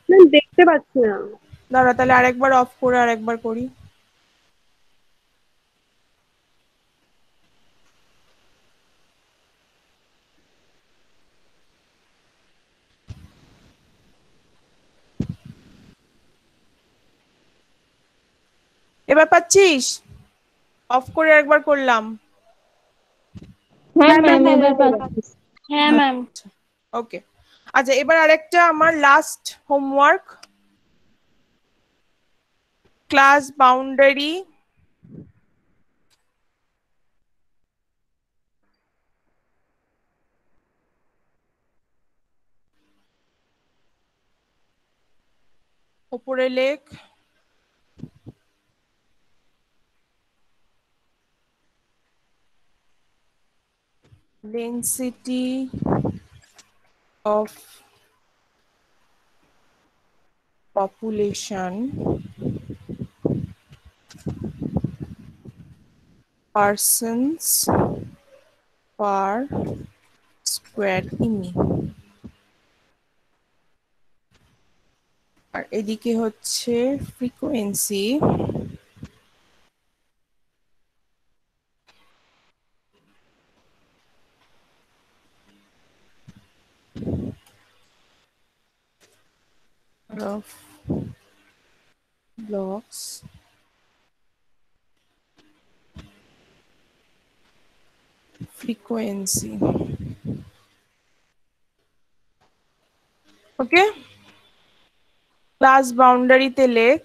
ম্যাম দেখতে পাচ্ছি না। দাঁড়া তাহলে আরেকবার অফ করে আরেকবার করি। এবার পাচ্ছিস? অফ করে একবার করলাম। হ্যাঁ ম্যাম এবার পাচ্ছি। হ্যাঁ ম্যাম। ওকে, আচ্ছা এবার আরেকটা আমার লাস্ট হোমওয়ার্ক, ক্লাস বাউন্ডারি উপরে লেখ density of population persons per square কিমি। আর এদিকে হচ্ছে frequency of blocks frequency। Okay, class বাউন্ডারিতে লেখ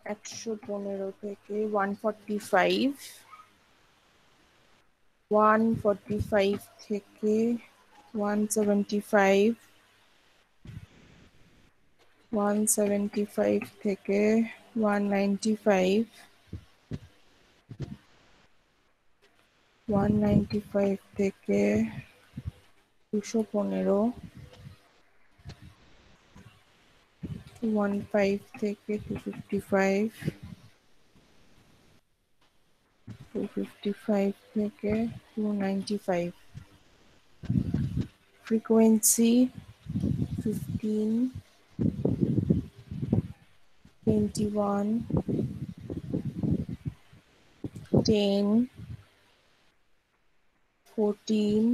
115 থেকে 145, 145 থেকে 175, 175 থেকে 195, 195 থেকে 215, 215 থেকে 255, 255 থেকে 295, frequency 15, 21, 10, 14,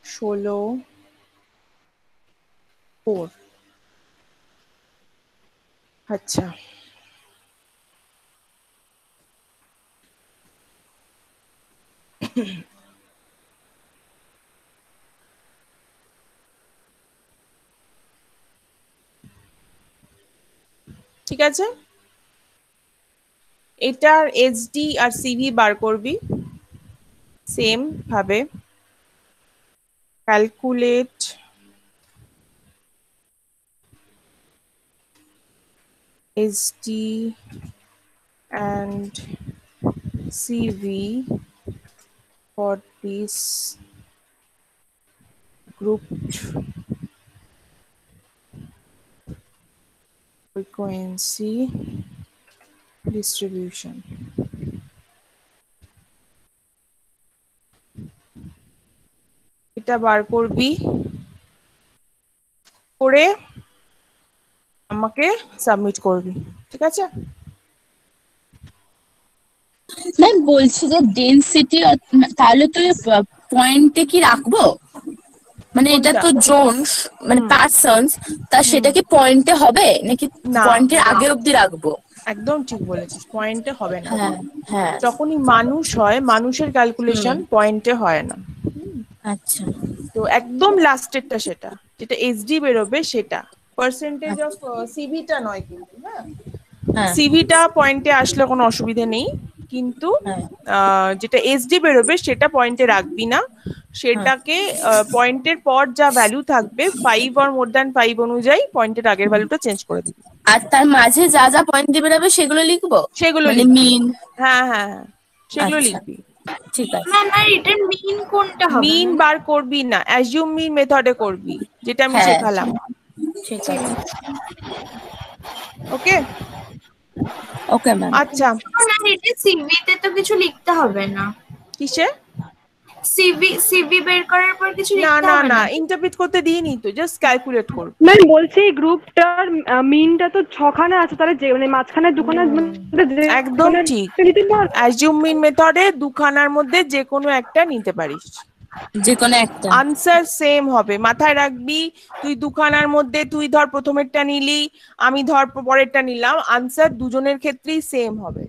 16, 4। আচ্ছা, ঠিক আছে, এটার এইচডি আর সিভি বার করবি সেম ভাবে। Calculate HD and CV for this grouped frequency distribution। এটা বার করবি, করে আমাকে সাবমিট করবি, ঠিক আছে? ম্যাম বলছি যে ডেনসিটি তাহলে তো পয়েন্টে কি রাখবো, মানে এটা তো জোন মানে পার্সনস, তা সেটা কি পয়েন্টে হবে নাকি না, পয়েন্টের আগে অবধি রাখবো? একদম ঠিক বলেছিস, পয়েন্টে হবে না। হ্যাঁ হ্যাঁ, যখনই মানুষ হয়, মানুষের ক্যালকুলেশন পয়েন্টে হয় না। আচ্ছা, তো একদম লাস্টেরটা সেটা, যেটা এইচডি বেরোবে সেটা, পার্সেন্টেজ অফ সিভিটা নয় কিন্তু। হ্যাঁ, সিভিটা পয়েন্টে আসলে কোনো অসুবিধা নেই, কিন্তু যেটা এইচডি বেরোবে সেটা পয়েন্টে রাখবি না, সেটাকে পয়েন্টের পর যা ভ্যালু থাকবে 5 or more than 5 অনুযায়ী পয়েন্টের আগের ভ্যালুটা চেঞ্জ করে দিবি। আর তার মাঝে যা যা পয়েন্ট দিয়ে বেরোবে সেগুলো লিখবো, সেগুলো মানে মিন। হ্যাঁ হ্যাঁ হ্যাঁ, সেগুলো লিখবি। ঠিক আছে ম্যাম, আর এটার মিন কোনটা হবে? মিন বার করবি না, অ্যাজিউম মিন মেথডে করবি, যেটা আমি শেখালাম। ঠিক আছে, ওকে ওকে ম্যাম। আচ্ছা, ম্যাম এটা সিভিতে তো কিছু লিখতে হবে না। কিসে? সিভি বের করার পর কিছু না লিখতে না হবে না, না? ইন্টারপ্রিট করতে দিইনি তো, জাস্ট ক্যালকুলেট করব। ম্যাম বলছি এই গ্রুপটার মিনটা তো 6খানা আছে, তাহলে যে মানে মাঝখানে দুখানার মধ্যে একদম ঠিক, অ্যাজিউম মিন মেথডে দুখানার মধ্যে যে কোনো একটা নিতে পারিস, যে কোনো একটা, আনসার সেম হবে। মাথায় রাখবি, তুই দুখানার মধ্যে তুই ধর প্রথমেরটা নিলি, আমি ধর পরেরটা নিলাম, আনসার দুজনের ক্ষেত্রেই সেম হবে।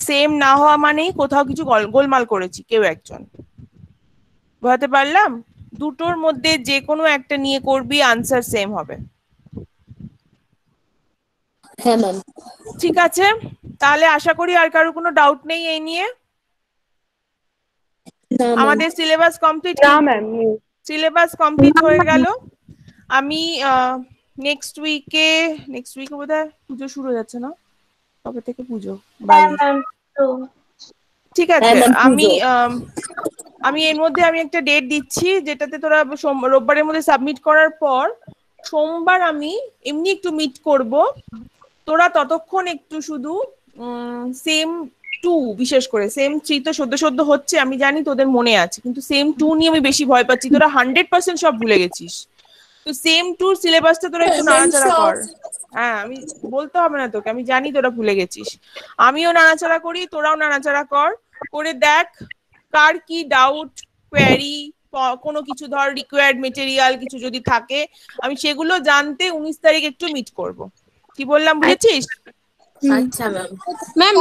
সেম না হওয়া মানেই কোথাও কিছু গোলমাল করেছি কেউ একজন, বুঝাতে পারলাম? দুটোর মধ্যে যে কোনো একটা নিয়ে করবি, আনসার সেম হবে। হ্যাঁ ম্যাম। ঠিক আছে, তাহলে আশা করি আর কারো কোনো ডাউট নেই এই নিয়ে। আমাদের সিলেবাস কমপ্লিট। না ম্যাম, সিলেবাস কমপ্লিট হয়ে গেল। আমি নেক্সট উইকে বোধহয় পুজো শুরু হয়ে যাচ্ছে না? কবে থেকে পুজো? 22। ঠিক আছে, আমি আমি এর মধ্যে আমি একটা ডেট দিচ্ছি যেটাতে তোরা রোববারের মধ্যে সাবমিট করার পর সোমবার আমি এমনি একটু মিট করব। তোরা ততক্ষণ একটু শুধু সেম টু, বিশেষ করে সেম থ্রি তো সদ্য সদ্য হচ্ছে, আমি জানি তোদের মনে আছে, কিন্তু সেম টু নিয়ে আমি বেশি ভয় পাচ্ছি। তোরা 100% সব ভুলে গেছিস, তো সেম টু সিলেবাসটা তোরা একটু নাড়াচাড়া কর। হ্যাঁ, আমি বলতে হবে না তোকে, আমি জানি তোরা ভুলে গেছিস। আমিও নাড়াচাড়া করি, তোরাও নাড়াচাড়া কর, করে দেখ কার কি ডাউট, কোয়ারি, কোনো কিছু ধর রিকোয়ার্ড মেটেরিয়াল কিছু যদি থাকে, আমি সেগুলো জানতে 19 তারিখ একটু মিট করব। কি বললাম বুঝেছিস? আচ্ছা ম্যাম। ম্যাম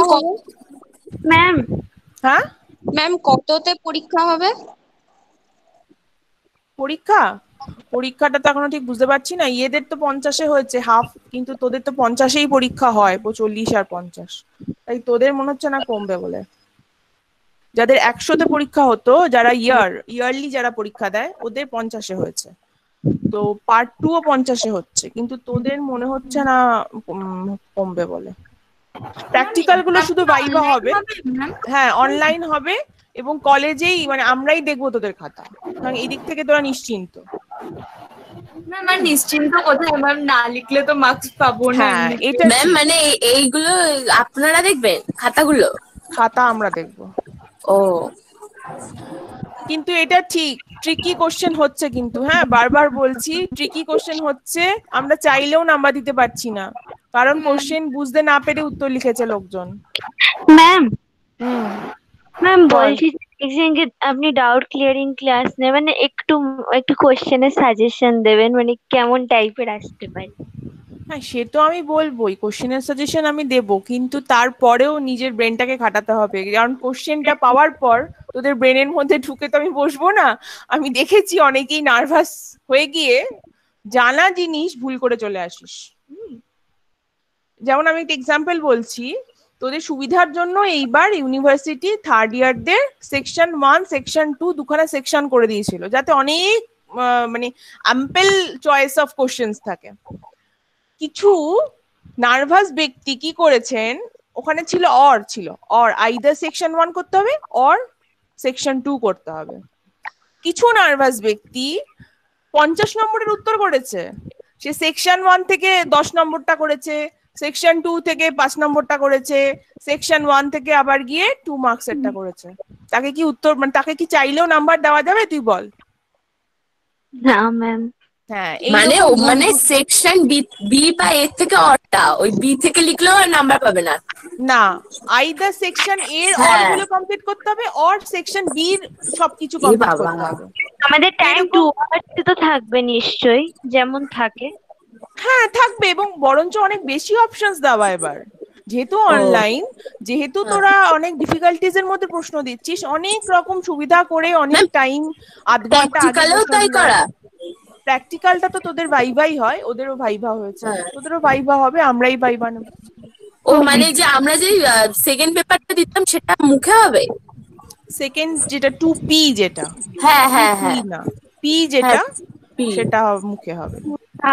ম্যাম হ্যাঁ ম্যাম কততে পরীক্ষা হবে? পরীক্ষাটা তো এখনো ঠিক বুঝতে পারছি না। এদের তো 50-এ হয়েছে হাফ, কিন্তু তোদের তো 50-এই পরীক্ষা হয়, 40 আর 50। তাই তোদের মনে হচ্ছে না কমবে বলে। যাদের 100-তে পরীক্ষা হতো, যারা ইয়ারলি যারা পরীক্ষা দেয়, ওদের 50-এ হয়েছে। তো পার্ট 2ও 50-এ হচ্ছে, কিন্তু তোদের মনে হচ্ছে না কমবে বলে। প্র্যাকটিক্যাল গুলো শুধু ভাইভা হবে। হ্যাঁ, অনলাইন হবে, এবং কলেজেই মানে আমরাই দেখবো তোদের খাতা, কারণ এই দিক থেকে তোরা নিশ্চিন্ত। ম্যাম আর নিশ্চিন্ত কোথায় ম্যাম, না লিখলে তো মার্কস পাবো না। হ্যাঁ, এটা ম্যাম মানে এইগুলো আপনারা দেখবেন খাতাগুলো? খাতা আমরা দেখবো। ও, কিন্তু এটা ঠিক ট্রিকি কোশ্চেন হচ্ছে, কিন্তু হ্যাঁ বারবার বলছি ট্রিকি কোশ্চেন হচ্ছে। আমরা চাইলেও নাম্বার দিতে পারছি না, কারণ কোশ্চেন বুঝতে না পেরে উত্তর লিখেছে লোকজন। ম্যাম হুম, ম্যাম বল। বলছি যে আপনি ডাউট ক্লিয়ারিং ক্লাস নেবেন, একটু একটু কোশ্চেনের সাজেশন দেবেন, মানে কেমন টাইপের আসতে পারে। হ্যাঁ, সে তো আমি বলবোই, কোশ্চেনের সাজেশন আমি দেব, কিন্তু তারপরেও নিজের ব্রেনটাকে খাটাতে হবে, কারণ কোশ্চেনটা পাওয়ার পর তোদের ব্রেনের মধ্যে ঢুকে তো আমি বসবো না। আমি দেখেছি অনেকেই নার্ভাস হয়ে গিয়ে জানা জিনিস ভুল করে চলে আসিস। যেমন আমি একটা এক্সাম্পল বলছি, তোদের সুবিধার জন্য এইবার ইউনিভার্সিটি থার্ড ইয়ারদের সেকশন 1 সেকশন 2 দুখানা সেকশন করে দিয়েছিল, যাতে অনেক মানে অ্যাম্পেল চয়েস অফ কোশ্চেন্স থাকে। কিছু নার্ভাস ব্যক্তি কি করেছেন, ওখানে ছিল আইদার সেকশন 1 করতে হবে অর সেকশন 2 করতে হবে। কিছু নার্ভাস ব্যক্তি 50 নম্বরের উত্তর করেছে, সে সেকশন 1 থেকে 10 নম্বরটা করেছে, সেকশন 2 থেকে 5 নম্বরটা করেছে, সেকশন 1 থেকে আবার গিয়ে 2 মার্কসেরটা করেছে। তাকে কি উত্তর, মানে তাকে কি চাইলেও নাম্বার দেওয়া যাবে তুই বল? না ম্যাম। হ্যাঁ, মানে এইরকম মানে সেকশন বি বা এর থেকে অরটা ওই বি থেকে লিখলেও নাম্বার পাবে না? না, আইদার সেকশন এর অর হ্যাঁ। গুলো কমপ্লিট করতে হবে, অর সেকশন বি এর সবকিছু এ কমপ্লিট বাবা, করতে হবে। আমাদের টাইম এরকম 2 আওয়ার্স তো থাকবে নিশ্চয়ই, যেমন থাকে। হ্যাঁ থাকবে, এবং বরঞ্চ অনেক বেশি অপশনস দেওয়া এবার, যেহেতু ও অনলাইন, যেহেতু হ্যাঁ। তোরা অনেক ডিফিকাল্টিজ এর মধ্যে প্রশ্ন দিচ্ছিস, অনেক রকম সুবিধা করে অনেক ম্যাম টাইম, আধ ঘন্টা আগে প্র্যাকটিক্যালেও তাই প্রশ্নগুলো। করা? প্র্যাকটিক্যালটা তো তোদের ভাইভাই হয়, ওদেরও ভাইভা হয়েছে, হ্যাঁ। তোদেরও ভাইভা হবে, আমরাই ভাইভা নেব। ও মানে যে আমরা যে সেকেন্ড পেপারটা দিতাম সেটা মুখে হবে? সেকেন্ড যেটা 2P, যেটা হ্যাঁ হ্যাঁ 2P হ্যাঁ না P হ্যাঁ, যেটা, পি। সেটা মুখে হবে।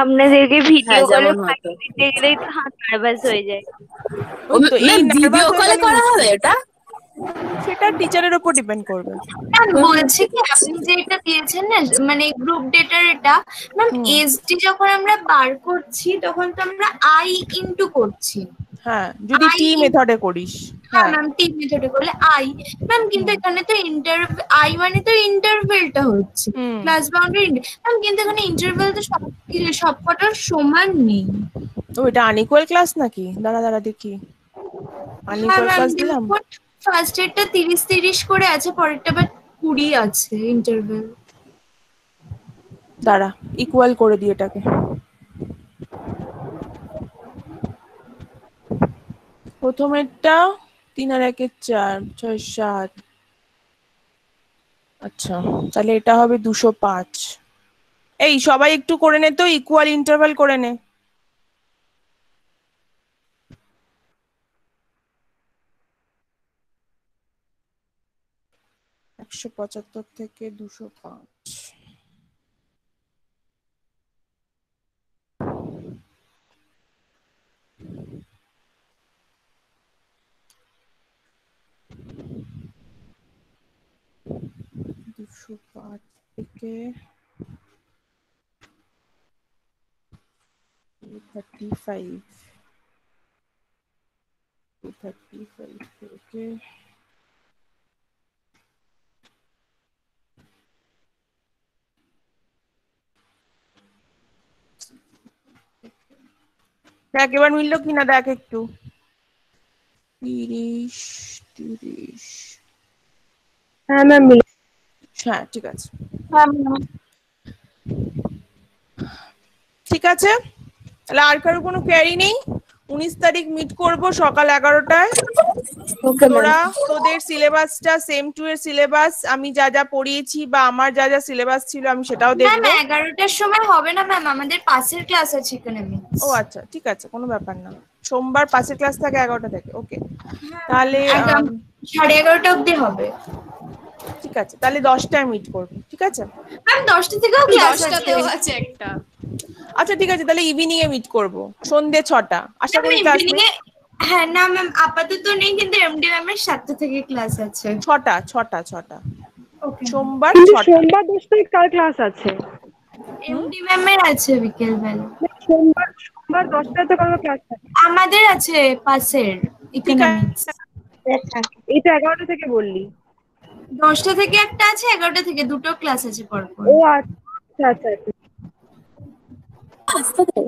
আপনাদেরকে ভিডিও হ্যাঁ কলে যেমন হতো। দিতে গেলেই তো হাত নার্ভাস হয়ে যায়। ওই তো এই ম্যাম নার্ভাস ভিডিও হয়ে কলে গেলে করা হবে ওটা? সেটা টিচারের উপর ডিপেন্ড করবে। ম্যাম বলছি কি, আপনি যে এটা দিয়েছেন না মানে গ্রুপ ডেটার, এটা ম্যাম এসডি যখন আমরা বার করছি তখন তো আমরা আই ইনটু করছি। হ্যাঁ, যদি I টি মেথডে করিস। হ্যাঁ হ্যাঁ ম্যাম, টি মেথডে করলে আই। ম্যাম কিন্তু এখানে তো আই মানে তো ইন্টারভেলটা হচ্ছে, ক্লাস বাউন্ডারি। ম্যাম কিন্তু এখানে ইন্টারভেল তো সবকটার সমান নেই। তো এটা আনইকুয়াল ক্লাস নাকি? দাঁড়া দাঁড়া দেখি, হ্যাঁ আনইকুয়াল ম্যাম ক্লাস দিলাম। দেখুন, ফার্স্ট এরটা 30-30 করে আছে, পরেরটা আবার 20 আছে ইন্টারভেল। দাঁড়া, ইকুয়াল করে দিই এটাকে। প্রথমেরটা 3 আর 1 4, 6 7। আচ্ছা, তাহলে এটা হবে 205। এই সবাই একটু করে নে তো, ইকুয়াল ইন্টারভাল করে নে। 175 থেকে 205। সুপার থেকে 235 থেকে দেখ এবার মিললো কিনা দেখ একটু 30 হ্যাঁ ম্যাম হ্যাঁ ঠিক আছে হ্যাঁ ম্যাম ঠিক আছে তাহলে আর কারো কোনো কোয়ারি নেই 19 তারিখ মিট করব সকাল 11টায় ওকে ম্যাম তোরা তোদের সিলেবাসটা সেম টু এর সিলেবাস আমি যা যা পড়িয়েছি বা আমার যা যা সিলেবাস ছিল আমি সেটাও ম্যাম দেখবো 11টার সময় হবে না ম্যাম, আমাদের পাশের ক্লাস আছে ইকোনমিক্স। ও আচ্ছা ঠিক আছে কোনো ব্যাপার না সোমবার পাশের ক্লাস থাকে 11টা থেকে ওকে তাহলে 11:30 অবধি হবে। ঠিক আছে তাহলে 10টায় মিট করবো ঠিক আছে ম্যাম 10টা থেকেও ক্লাস আছে। 10টাতেও আছে একটা। আচ্ছা ঠিক আছে তাহলে ইভিনিং এ মিট করব সন্ধে 6টা আশা করি ক্লাস ইভিনিং এ হ্যাঁ না ম্যাম আপাতত নেই, কিন্তু এমডি ম্যাম এর 7টা থেকে ক্লাস আছে। 6টা ওকে সোমবার কিন্তু 6টা সোমবার 10 তারিখ কার ক্লাস আছে? এমডি ম্যাম এর আছে বিকেল বেলা। সোমবার 10টাতে কার ক্লাস আছে? আমাদের আছে পাশের ইকোনমিক্স। এইটা 11টা থেকে বললি। 10টা থেকে একটা আছে, 11টা থেকে দুটো ক্লাস আছে পরপর। ও আচ্ছা আচ্ছা আচ্ছা। আসতে দে।